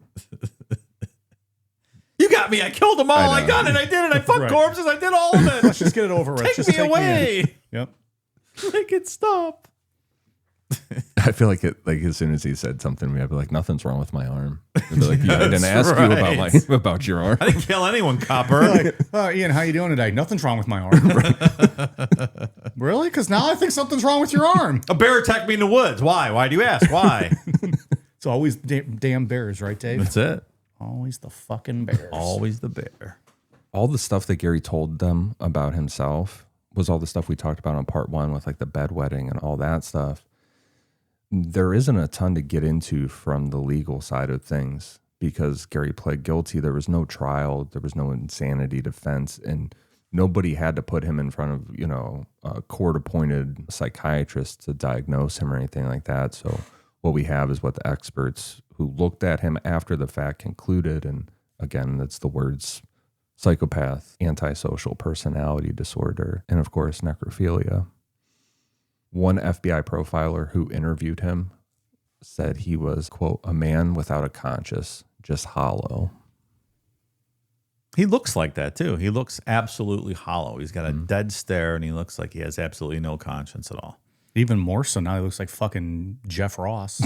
You got me. I killed them all. I know. I done it. I did it. I fucked Right. corpses. I did all of it. Let's just get it over with. Take Just me take away. in. Yep. Make it stop. I feel like as soon as he said something, I'd be like, nothing's wrong with my arm. I'd be like, yeah, I didn't ask you right. about your arm. I didn't kill anyone, copper. Like, Ian, how you doing today? Nothing's wrong with my arm. Really? Because now I think something's wrong with your arm. A bear attacked me in the woods. Why? Why do you ask? Why? It's always damn bears, right, Dave? That's it. Always the fucking bears. Always the bear. All the stuff that Gary told them about himself was all the stuff we talked about on part 1 with like the bedwetting and all that stuff. There isn't a ton to get into from the legal side of things because Gary pled guilty. There was no trial. There was no insanity defense. And nobody had to put him in front of, a court-appointed psychiatrist to diagnose him or anything like that. So what we have is what the experts who looked at him after the fact concluded. And again, that's the words psychopath, antisocial personality disorder, and of course, necrophilia. One FBI profiler who interviewed him said he was, quote, a man without a conscience, just hollow. He looks like that too. He looks absolutely hollow. He's got a dead stare and he looks like he has absolutely no conscience at all. Even more so now, he looks like fucking Jeff Ross.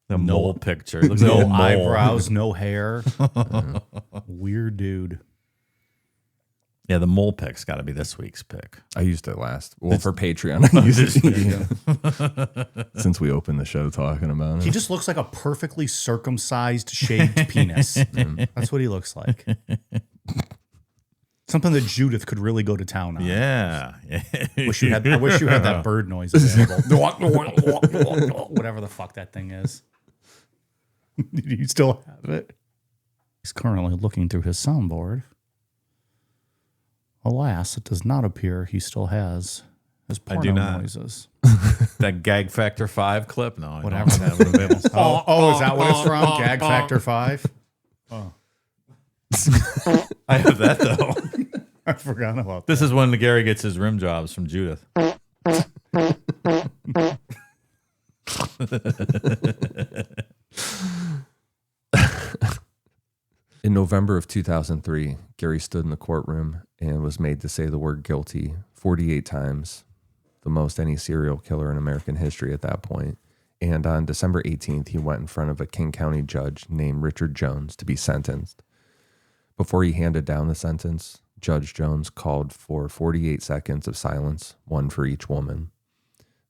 The mole picture. He looks No like a mole. eyebrows, no hair. Weird dude. Yeah, the mole pick's got to be this week's pick. I used it last. Well, for Patreon, I used it since we opened the show talking about it. He just looks like a perfectly circumcised, shaved penis. That's what he looks like. Something that Judith could really go to town on. Yeah. I wish you had that bird noise available. Whatever the fuck that thing is. Do you still have it? He's currently looking through his soundboard. Alas, it does not appear he still has his porno do not. noises. That Gag Factor 5 clip? No, I Whatever. don't have it available. Oh, is that what it's from? Gag Factor 5? I have that though. I forgot about that. This is when Gary gets his rim jobs from Judith. In November of 2003, Gary stood in the courtroom and was made to say the word guilty 48 times, the most any serial killer in American history at that point. And on December 18th, he went in front of a King County judge named Richard Jones to be sentenced. Before he handed down the sentence, Judge Jones called for 48 seconds of silence, one for each woman.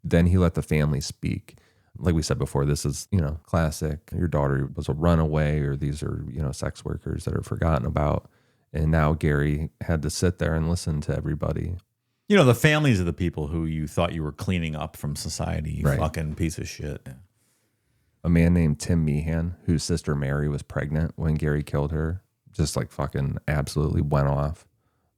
Then he let the family speak. Like we said before, this is, classic. Your daughter was a runaway, or these are, sex workers that are forgotten about. And now Gary had to sit there and listen to everybody. The families of the people who you thought you were cleaning up from society, you Right. fucking piece of shit. A man named Tim Meehan, whose sister Mary was pregnant when Gary killed her, just like fucking absolutely went off.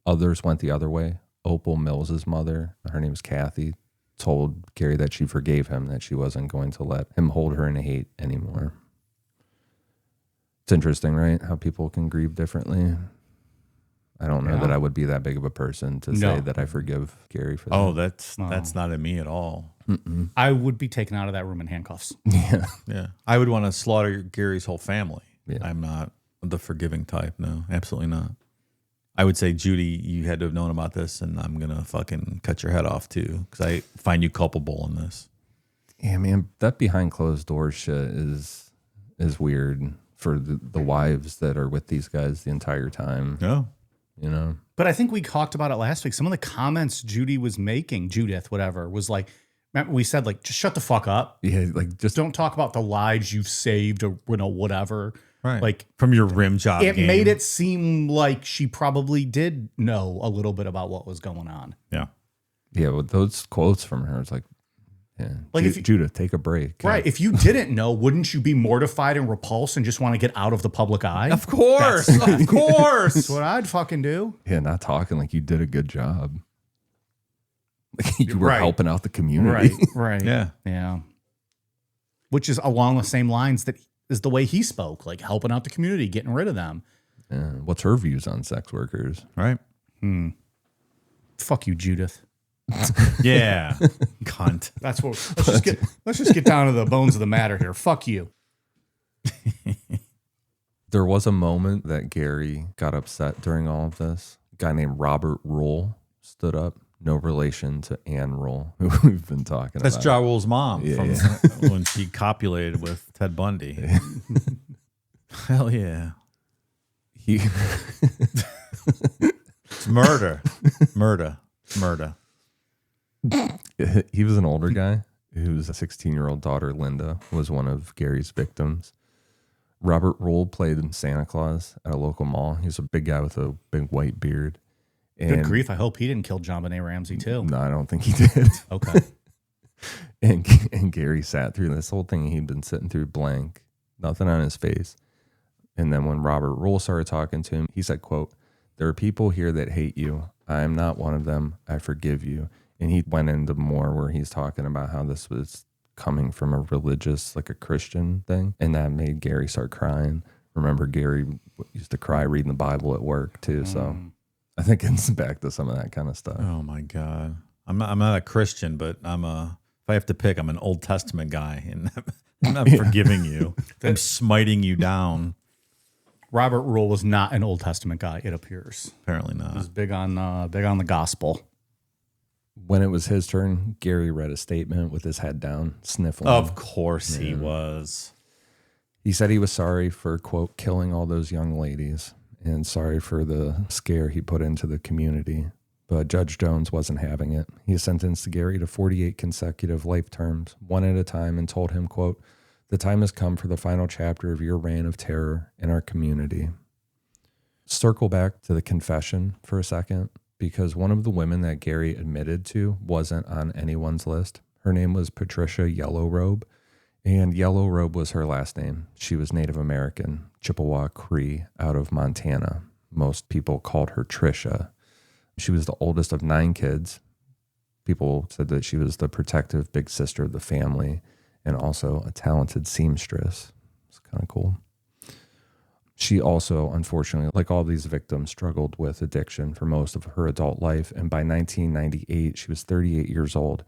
Others went the other way. Opal Mills's mother, her name was Kathy, told Gary that she forgave him, that she wasn't going to let him hold her in hate anymore. It's interesting, right? How people can grieve differently. I don't know that I would be that big of a person to say that I forgive Gary for that. Oh, that's not in me at all. I would be taken out of that room in handcuffs. Yeah. I would want to slaughter Gary's whole family. Yeah. I'm not the forgiving type. No, absolutely not. I would say, Judy, you had to have known about this, and I'm going to fucking cut your head off too, because I find you culpable in this. Yeah, man, that behind closed doors shit is is weird for the wives that are with these guys the entire time. No. You know? But I think we talked about it last week. Some of the comments Judy was making, Judith, whatever, was like, remember we said, like, just shut the fuck up. Yeah, like just Don't talk about the lives you've saved or, whatever. Right. Like, from your rim job it game. made it seem like she probably did know a little bit about what was going on. Yeah. yeah, with those quotes from her, it's like, yeah, Like if you- Judith, take a break. Right. If you didn't know, wouldn't you be mortified and repulsed and just want to get out of the public eye? Of course. Of course. That's what I'd fucking do. Yeah, not talking like you did a good job. Like you were Right. helping out the community. Right. Yeah. Yeah. Which is along the same lines that is the way he spoke, like helping out the community, getting rid of them. Yeah. What's her views on sex workers? Right. Fuck you, Judith. Yeah. Cunt. That's what. Let's just get down to the bones of the matter here. Fuck you. There was a moment that Gary got upset during all of this. A guy named Robert Rule stood up. No relation to Ann Rule, who we've been talking That's about. Ja Rule's mom Yeah, from when she copulated with Ted Bundy. Hell yeah. He It's murder. Murder. he was an older guy whose 16-year-old daughter, Linda, was one of Gary's victims. Robert Rule played Santa Claus at a local mall. He's a big guy with a big white beard. Good And grief. I hope he didn't kill John Benet Ramsey too. no, I don't think he did. Okay. And Gary sat through this whole thing. He'd been sitting through blank, nothing on his face. And then when Robert Rule started talking to him, he said, quote, "There are people here that hate you. I am not one of them. I forgive you." And he went into more where he's talking about how this was coming from a religious, like a Christian thing. And that made Gary start crying. Remember, Gary used to cry reading the Bible at work too. So I think it's back to some of that kind of stuff. Oh my God. I'm not a Christian, but if I have to pick, I'm an Old Testament guy, and I'm not forgiving you. I'm smiting you down. Robert Rule was not an Old Testament guy, it appears. Apparently He was not. big on the gospel. When it was his turn, Gary read a statement with his head down, sniffling. Of course he was. He said he was sorry for, quote, killing all those young ladies and sorry for the scare he put into the community. But Judge Jones wasn't having it. He sentenced Gary to 48 consecutive life terms, one at a time, and told him, quote, "The time has come for the final chapter of your reign of terror in our community." Circle back to the confession for a second, because one of the women that Gary admitted to wasn't on anyone's list. Her name was Patricia Yellow Robe, and Yellow Robe was her last name. She was Native American, Chippewa Cree, out of Montana. Most people called her Trisha. She was the oldest of 9 kids. People said that she was the protective big sister of the family and also a talented seamstress. It's kind of cool. She also, unfortunately, like all these victims, struggled with addiction for most of her adult life. And by 1998, she was 38 years old,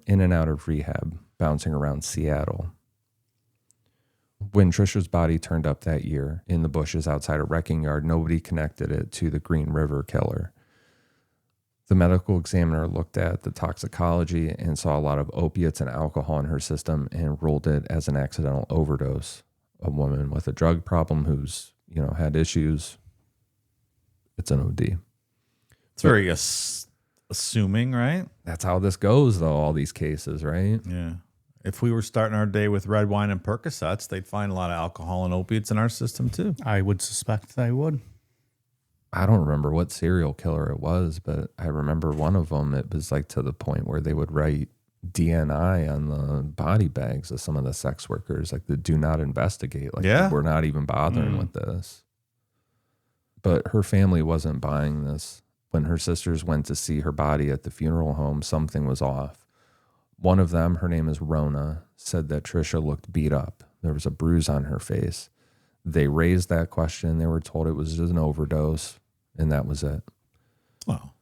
in and out of rehab, bouncing around Seattle. When Trisha's body turned up that year in the bushes outside a wrecking yard, nobody connected it to the Green River killer. The medical examiner looked at the toxicology and saw a lot of opiates and alcohol in her system and ruled it as an accidental overdose. A woman with a drug problem who's, had issues, it's an OD. It's very assuming, right? That's how this goes, though, all these cases, right? Yeah. If we were starting our day with red wine and Percocets, they'd find a lot of alcohol and opiates in our system too. I would suspect they would. I don't remember what serial killer it was, but I remember one of them, it was like to the point where they would write DNI on the body bags of some of the sex workers, like the do not investigate. Like, Yeah. we're not even bothering with this. But her family wasn't buying this. When her sisters went to see her body at the funeral home, something was off. One of them, her name is Rona, said that Trisha looked beat up. There was a bruise on her face. They raised that question. They were told it was just an overdose, and that was it. Well,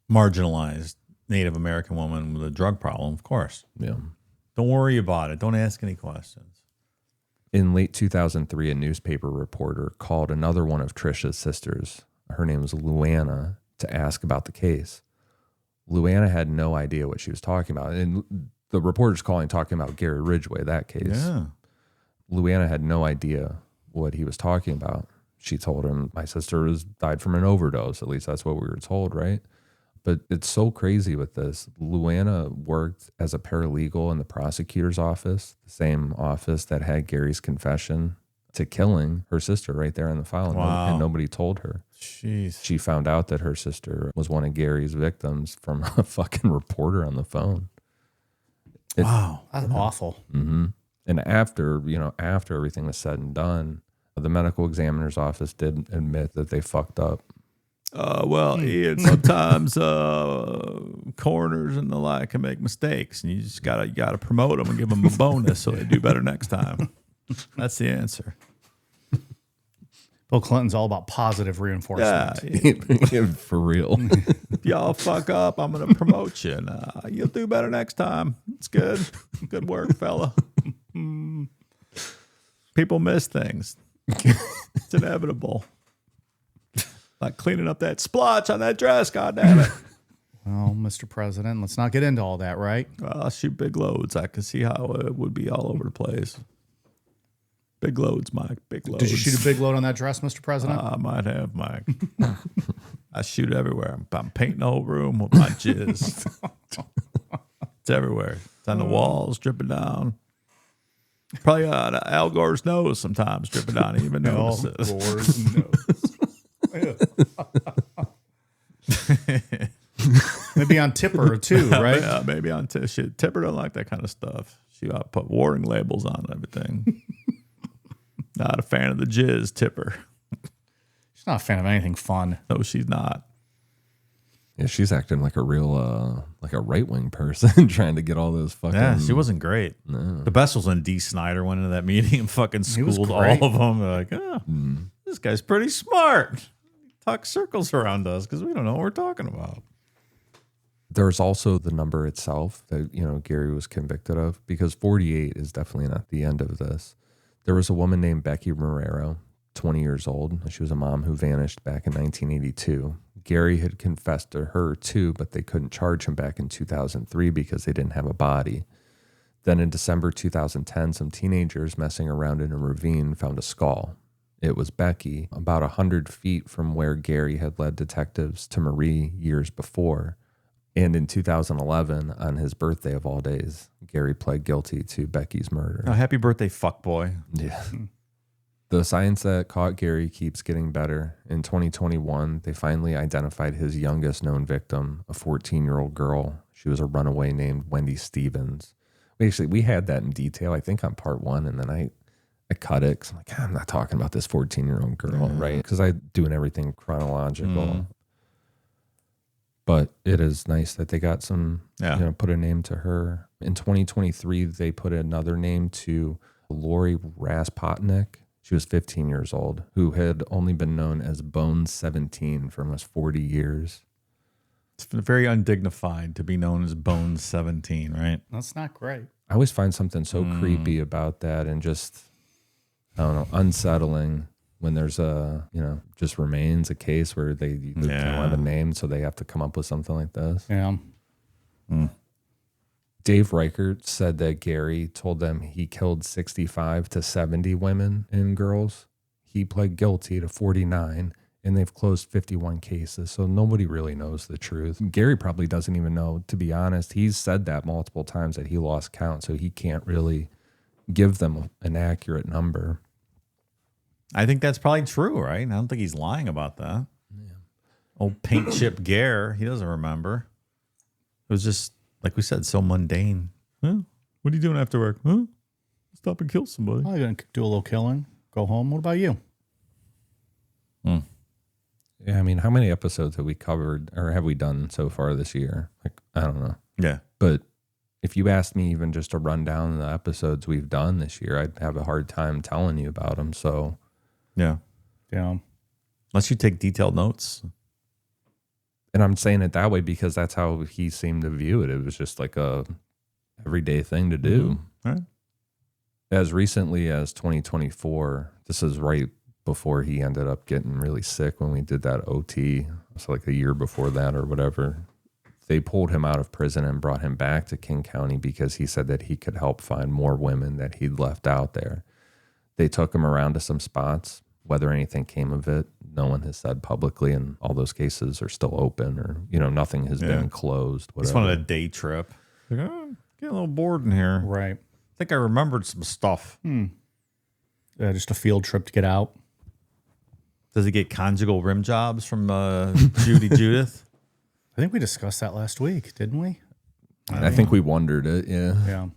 marginalized Native American woman with a drug problem, of course. Yeah. Don't worry about it. Don't ask any questions. In late 2003, a newspaper reporter called another one of Trisha's sisters, her name was Luana, to ask about the case. Luana had no idea what she was talking about. And the reporter's calling, talking about Gary Ridgway, that case. Yeah. Luana had no idea what he was talking about. She told him, my sister died from an overdose. At least that's what we were told, right? But it's so crazy with this. Luana worked as a paralegal in the prosecutor's office, the same office that had Gary's confession to killing her sister right there in the file. Wow. And nobody told her. Jeez. She found out that her sister was one of Gary's victims from a fucking reporter on the phone. Wow. That's awful. Mm-hmm. And after everything was said and done, the medical examiner's office did admit that they fucked up. Well, Ian, sometimes coroners and the like can make mistakes, and you just gotta promote them and give them a bonus so they do better next time. That's the answer. Bill Clinton's all about positive reinforcement. Yeah, For real. if y'all fuck up, I'm gonna promote you, and you'll do better next time. It's good. Good work, fella. People miss things. It's inevitable. Like cleaning up that splotch on that dress, goddammit. Well, Mr. President, let's not get into all that, right? I'll shoot big loads. I can see how it would be all over the place. Big loads, Mike. Big loads. Did you shoot a big load on that dress, Mr. President? I might have, Mike. I shoot everywhere. I'm painting the whole room with my jizz. It's everywhere. It's on the walls, dripping down. Probably on Al Gore's nose sometimes, dripping down. He even notices. Gore's nose. Maybe on Tipper too, right? Yeah, maybe on Tipper don't like that kind of stuff. She put warning labels on everything. Not a fan of the jizz, Tipper. She's not a fan of anything fun. No, she's not. Yeah, she's acting like a real, like a right-wing person trying to get all those fucking... Yeah, she wasn't great. No. The best was when D. Snyder went into that meeting and fucking was schooled all great. of them. They're like, oh, this guy's pretty smart. Talk circles around us because we don't know what we're talking about. There's also the number itself that, Gary was convicted of, because 48 is definitely not the end of this. There was a woman named Becky Marrero, 20 years old. She was a mom who vanished back in 1982. Gary had confessed to her too, but they couldn't charge him back in 2003 because they didn't have a body. Then in December 2010, some teenagers messing around in a ravine found a skull. It was Becky, about 100 feet from where Gary had led detectives to Marie years before. And in 2011, on his birthday of all days, Gary pled guilty to Becky's murder. Oh, happy birthday, fuckboy. Yeah. The science that caught Gary keeps getting better. In 2021, they finally identified his youngest known victim, a 14-year-old girl. She was a runaway named Wendy Stevens. We had that in detail, I think, on part 1, and then I cut it because I'm like, I'm not talking about this 14-year-old girl, right? Because I doing everything chronological. But it is nice that they got some, put a name to her. In 2023, they put another name to Lori Raspotnick. She was 15 years old, who had only been known as Bones 17 for almost 40 years. It's very undignified to be known as Bones 17, right? That's not great. I always find something so creepy about that and just, I don't know, unsettling when there's just remains a case where they don't have a name, so they have to come up with something like this. Yeah. Dave Reichert said that Gary told them he killed 65 to 70 women and girls. He pled guilty to 49, and they've closed 51 cases, so nobody really knows the truth. Gary probably doesn't even know, to be honest. He's said that multiple times that he lost count, so he can't really give them an accurate number. I think that's probably true, right? I don't think he's lying about that. Yeah. Old paint chip Gare, he doesn't remember. It was just, like we said, so mundane. Huh? What are you doing after work? Huh? Stop and kill somebody. I'm going to do a little killing, go home. What about you? Yeah, I mean, how many episodes have we covered or have we done so far this year? Like, I don't know. Yeah. But if you asked me even just to run down the episodes we've done this year, I'd have a hard time telling you about them. So, Yeah. Unless you take detailed notes. and I'm saying it that way because that's how he seemed to view it. It was just like a everyday thing to do. All right. As recently as 2024, this is right before he ended up getting really sick when we did that OT. So like a year before that or whatever. They pulled him out of prison and brought him back to King County because he said that he could help find more women that he'd left out there. They took him around to some spots. Whether anything came of it, no one has said publicly, and all those cases are still open, or nothing has been closed. Whatever. Just wanted a day trip. Like, oh, get a little bored in here. Right. I think I remembered some stuff. Just a field trip to get out. Does he get conjugal rim jobs from Judy Judith? I think we discussed that last week, didn't we? I think we wondered it. Yeah. Yeah.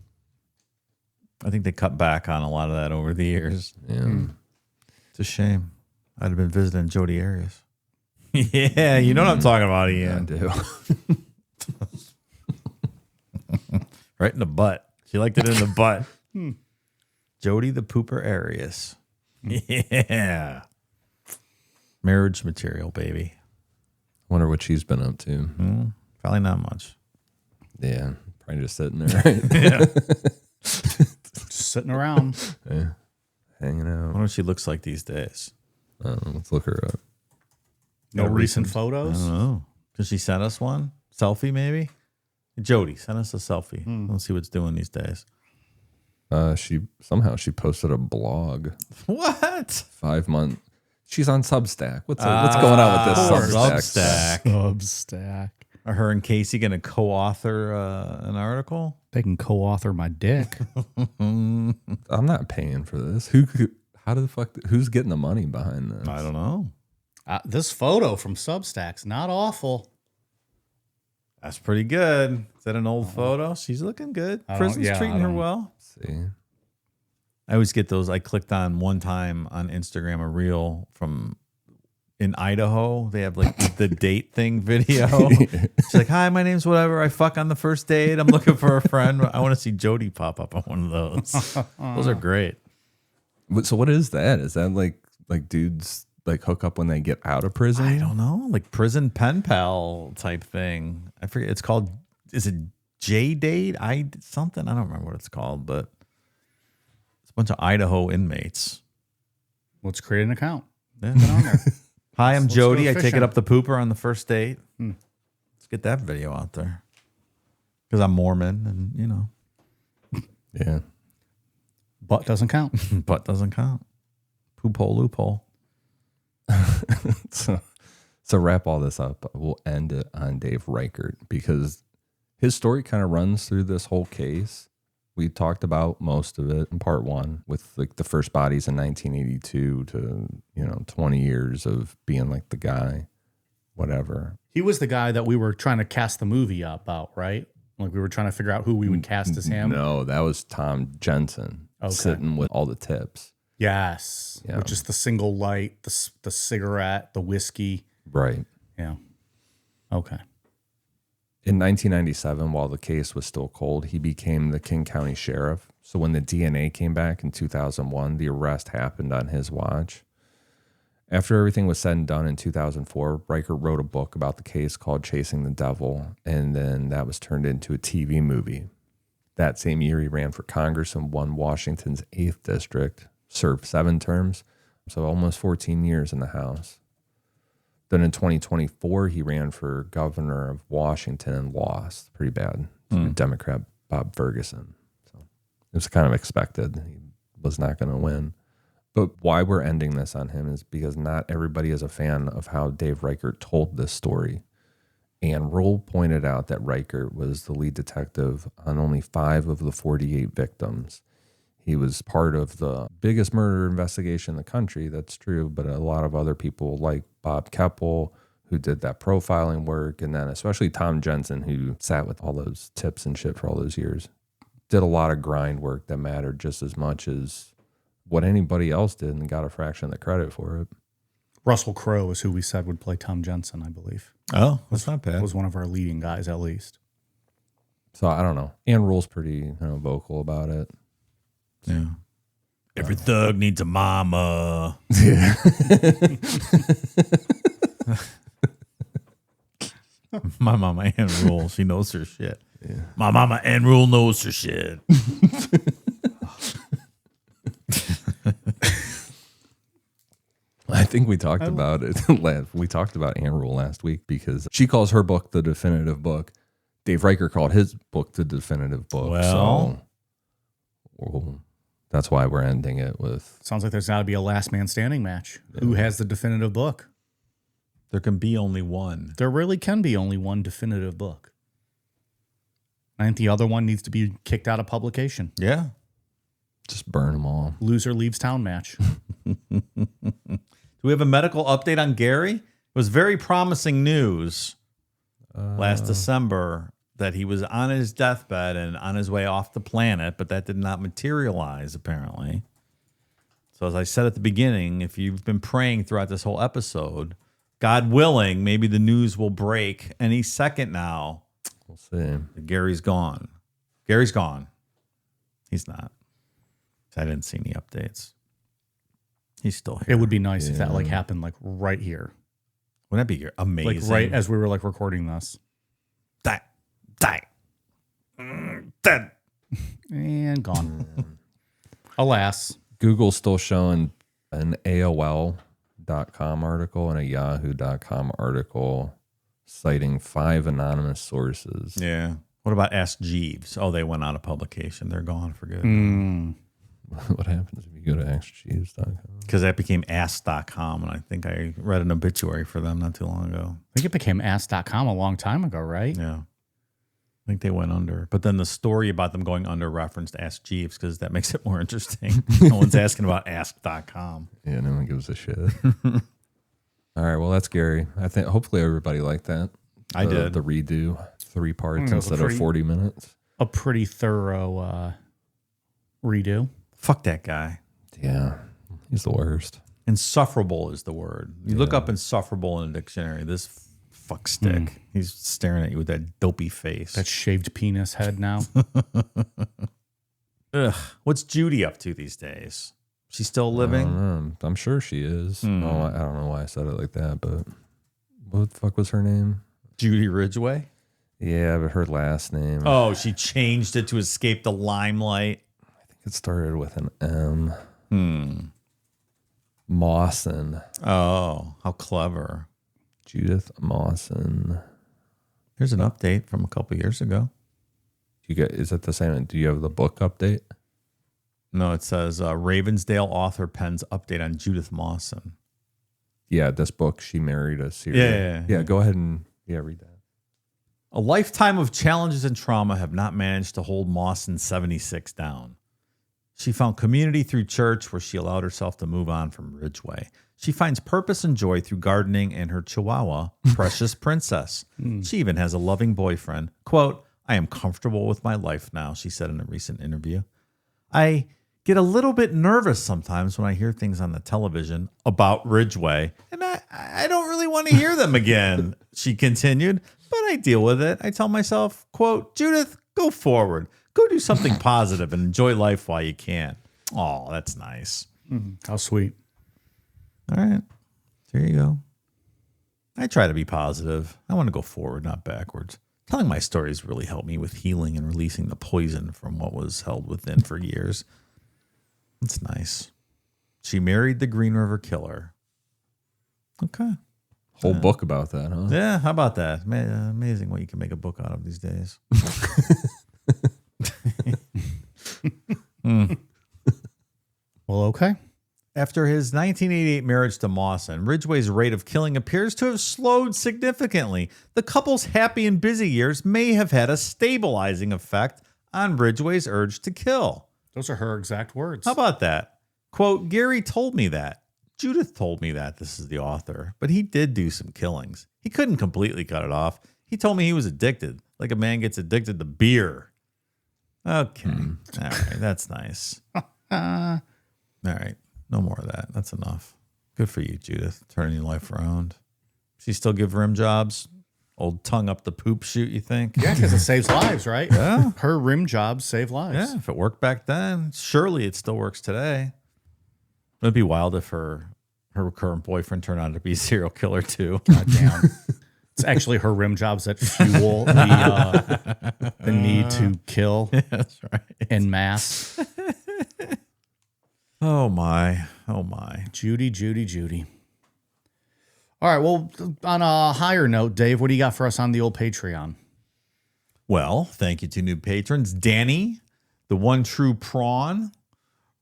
I think they cut back on a lot of that over the years. Yeah. It's a shame. I'd have been visiting Jody Arias. Yeah, you know what I'm talking about, I Ian. do. Right in the butt. She liked it in the butt. Jody the Pooper Arias. Yeah. Marriage material, baby. Wonder what she's been up to. Probably not much. Yeah. Probably just sitting there, right? Just sitting around. Yeah. Hanging I out. wonder what she looks like these days. Let's look her up. No recent I photos. don't know. Could she send us one? Selfie, maybe? Jody, send us a selfie. Let's see what's doing these days. She posted a blog. What? 5 month. She's on Substack. What's going on with this Substack? Substack. Are her and Casey going to co-author an article? They can co-author my dick. I'm not paying for this. Who's getting the money behind this? I don't know. This photo from Substack's not awful. That's pretty good. Is that an old photo? She's looking good. Prison's treating her well. See. I always get those. I clicked on one time on Instagram a reel from in Idaho. They have like the date thing video. She's like, "Hi, my name's whatever. I fuck on the first date. I'm looking for a friend. I want to see Jody pop up on one of those." Those are great. So what is that? Is that like dudes like hook up when they get out of prison? I don't know, like prison pen pal type thing. I forget. It's called. Is it J Date? Something. I don't remember what it's called, but it's a bunch of Idaho inmates. Let's create an account. Yeah. Get on there. Hi, I'm Let's Jody. go I take fishing. it up the pooper on the first date. Let's get that video out there. Because I'm Mormon and, Yeah. Butt doesn't count. butt doesn't count. Poop hole, loophole. So wrap all this up. We'll end it on Dave Reichert because his story kind of runs through this whole case. We talked about most of it in part one with like the first bodies in 1982 to, 20 years of being like the guy, whatever. He was the guy that we were trying to cast the movie about, right? Like we were trying to figure out who we would cast as him. No, that was Tom Jensen sitting with all the tips. Yes. Yeah. Which is the single light, the cigarette, the whiskey. Right. Yeah. Okay. In 1997, while the case was still cold, he became the King County Sheriff. So when the DNA came back in 2001, the arrest happened on his watch. After everything was said and done in 2004, Reichert wrote a book about the case called Chasing the Devil, and then that was turned into a TV movie. That same year, he ran for Congress and won Washington's 8th District, served 7 terms, so almost 14 years in the House. Then in 2024, he ran for governor of Washington and lost pretty bad to Democrat Bob Ferguson. So it was kind of expected. He was not going to win. But why we're ending this on him is because not everybody is a fan of how Dave Reichert told this story. And Roll pointed out that Reichert was the lead detective on only 5 of the 48 victims. He was part of the biggest murder investigation in the country. That's true. But a lot of other people like Bob Keppel, who did that profiling work, and then especially Tom Jensen, who sat with all those tips and shit for all those years, did a lot of grind work that mattered just as much as what anybody else did and got a fraction of the credit for it. Russell Crowe is who we said would play Tom Jensen, I believe. Oh, that's not bad. Was one of our leading guys, at least. So I don't know. Ann Rule's pretty vocal about it. Yeah. Every thug needs a mama. Yeah. My mama Ann Rule, she knows her shit. Yeah. My mama Ann Rule knows her shit. I think we talked about it. We talked about Ann Rule last week because she calls her book the definitive book. Dave Reichert called his book the definitive book. Well, so we'll That's why we're ending it with. Sounds like there's got to be a last man standing match. Who has the definitive book? There can be only one. There really can be only one definitive book. I think the other one needs to be kicked out of publication. Yeah. Just burn them all. Loser leaves town match. Do we have a medical update on Gary? It was very promising news last December that he was on his deathbed and on his way off the planet, but that did not materialize, apparently. So as I said at the beginning, if you've been praying throughout this whole episode, God willing, maybe the news will break any second now. We'll see. Gary's gone. Gary's gone. He's not. I didn't see any updates. He's still here. It would be nice if that happened right here. Wouldn't that be amazing? Right as we were recording this. Die. Dead. And gone. Alas. Google's still showing an AOL.com article and a Yahoo.com article citing 5 anonymous sources. Yeah. What about Ask Jeeves? Oh, they went out of publication. They're gone for good. What happens if you go to AskJeeves.com? Because that became Ask.com, and I think I read an obituary for them not too long ago. I think it became Ask.com a long time ago, right? Yeah. I think they went under. But then the story about them going under referenced Ask Jeeves because that makes it more interesting. No one's asking about Ask.com. Yeah, no one gives a shit. All right, well, that's Gary. I think hopefully everybody liked that. I did. The redo, 3 parts It was instead of 40 minutes. A pretty thorough redo. Fuck that guy. Yeah, he's the worst. Insufferable is the word. You look up insufferable in a dictionary. This fuck stick. He's staring at you with that dopey face. That shaved penis head now. Ugh. What's Judy up to these days? She's still living? I don't know. I'm sure she is. Oh, I don't know why I said it like that, but what the fuck was her name? Judy Ridgway? Yeah, but her last name. Oh, she changed it to escape the limelight. I think it started with an M. Mawson. Oh, how clever. Judith Mawson. Here's an update from a couple years ago. Is it the same? Do you have the book update? No, it says Ravensdale author pens update on Judith Mawson. Yeah, this book, she married a serial. Yeah, go ahead and read that. A lifetime of challenges and trauma have not managed to hold Mawson 76 down. She found community through church where she allowed herself to move on from Ridgway. She finds purpose and joy through gardening and her chihuahua, Precious Princess. She even has a loving boyfriend. Quote, I am comfortable with my life now, she said in a recent interview. I get a little bit nervous sometimes when I hear things on the television about Ridgway, and I don't really want to hear them again, she continued, but I deal with it. I tell myself, quote, Judith, go forward. Go do something positive and enjoy life while you can. Oh, that's nice. How sweet. All right. There you go. I try to be positive. I want to go forward, not backwards. Telling my stories really helped me with healing and releasing the poison from what was held within for years. It's nice. She married the Green River Killer. Okay. Whole book about that, huh? Yeah, how about that? Amazing what you can make a book out of these days. Well, okay. After his 1988 marriage to Mawson, Ridgway's rate of killing appears to have slowed significantly. The couple's happy and busy years may have had a stabilizing effect on Ridgway's urge to kill. Those are her exact words. How about that? Quote, Gary told me that. Judith told me that. This is the author. But he did do some killings. He couldn't completely cut it off. He told me he was addicted, like a man gets addicted to beer. Okay. All right. That's nice. All right. No more of that. That's enough. Good for you, Judith, turning your life around. She still give rim jobs? Old tongue up the poop chute, you think? Yeah, because it saves lives, right? Yeah. Her rim jobs save lives. Yeah, if it worked back then, surely it still works today. It'd be wild if her current boyfriend turned out to be a serial killer too. God damn. It's actually her rim jobs that fuel the need to kill That's right. en masse. Oh my. Oh my. Judy. All right. Well, on a higher note, Dave, what do you got for us on the old Patreon? Well, thank you to new patrons. Danny, the one true prawn,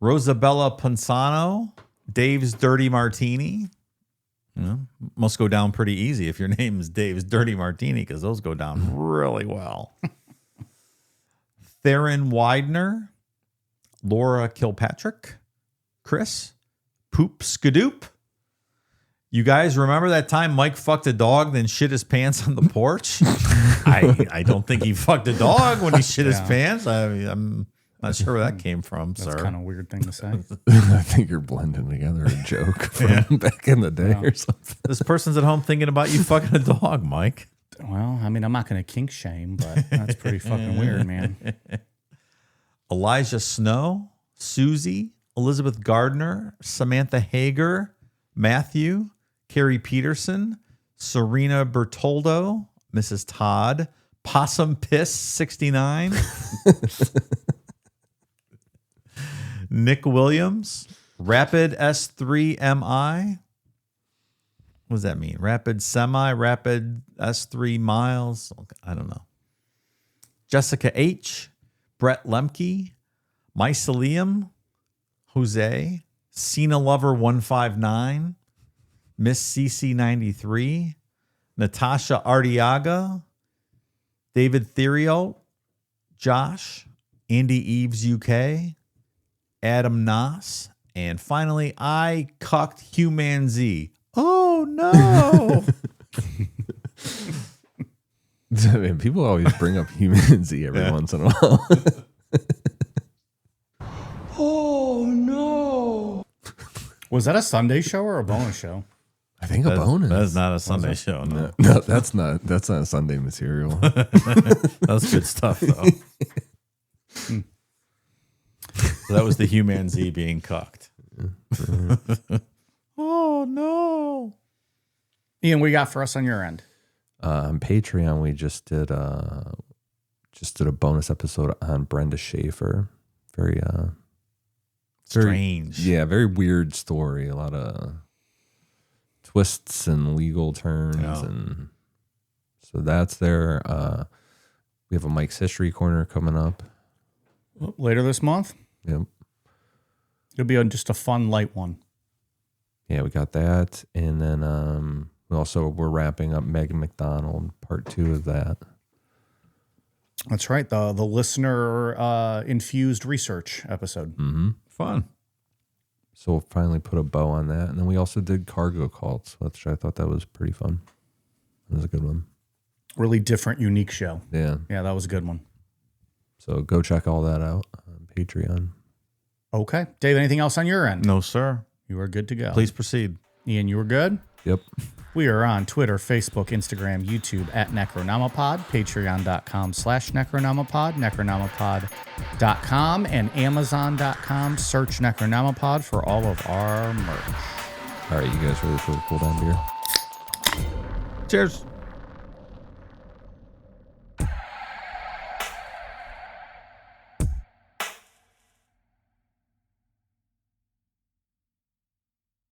Rosabella Pensano, Dave's Dirty Martini. You know, must go down pretty easy if your name is Dave's Dirty Martini, because those go down really well. Theron Widener, Laura Kilpatrick, Chris, Poop Skadoop. You guys remember that time Mike fucked a dog, then shit his pants on the porch? I don't think he fucked a dog when he shit his pants. I'm not sure where that came from, That's sir. kind of a weird thing to say. I think you're blending together a joke from back in the day or something. This person's at home thinking about you fucking a dog, Mike. Well, I mean, I'm not going to kink shame, but that's pretty fucking weird, man. Elijah Snow, Susie, Elizabeth Gardner, Samantha Hager, Matthew, Carrie Peterson, Serena Bertoldo, Mrs. Todd, Possum Piss 69, Nick Williams, Rapid S3MI. What does that mean? Rapid Semi, Rapid S3 Miles. I don't know. Jessica H, Brett Lemke, Mycelium, Jose, Cena Lover 159, Miss CC93, Natasha Artiaga, David Theriot, Josh, Andy Eves UK, Adam Noss, and finally, I cucked Human Z. Oh no! I mean, people always bring up Human Z every once in a while. Oh no! Was that a Sunday show or a bonus show? I think a bonus. That's not a Sunday show. No. No, that's not Sunday material. That's good stuff, though. So that was the Human Z being cucked. Oh, no. Ian, what you got for us on your end? On Patreon, we just did a bonus episode on Brenda Schaefer. Very Strange. Yeah, very weird story. A lot of twists and legal turns, and so that's there. We have a Mike's History Corner coming up Later this month? Yep. It'll be just a fun, light one. Yeah, we got that, and then we're wrapping up Megan McDonald, part 2 of that. That's right. The listener infused research episode. Mm-hmm. Fun. So we'll finally put a bow on that. And then we also did cargo cults, which I thought that was pretty fun. It was a good one. Really different, unique show. Yeah. Yeah, that was a good one. So go check all that out on Patreon. Okay. Dave, anything else on your end? No, sir. You are good to go. Please proceed. Ian, you were good? Yep. We are on Twitter, Facebook, Instagram, YouTube at Necronomipod, patreon.com/Necronomipod, Necronomipod.com, and Amazon.com. Search Necronomipod for all of our merch. All right, you guys ready for the cool down beer? Cheers.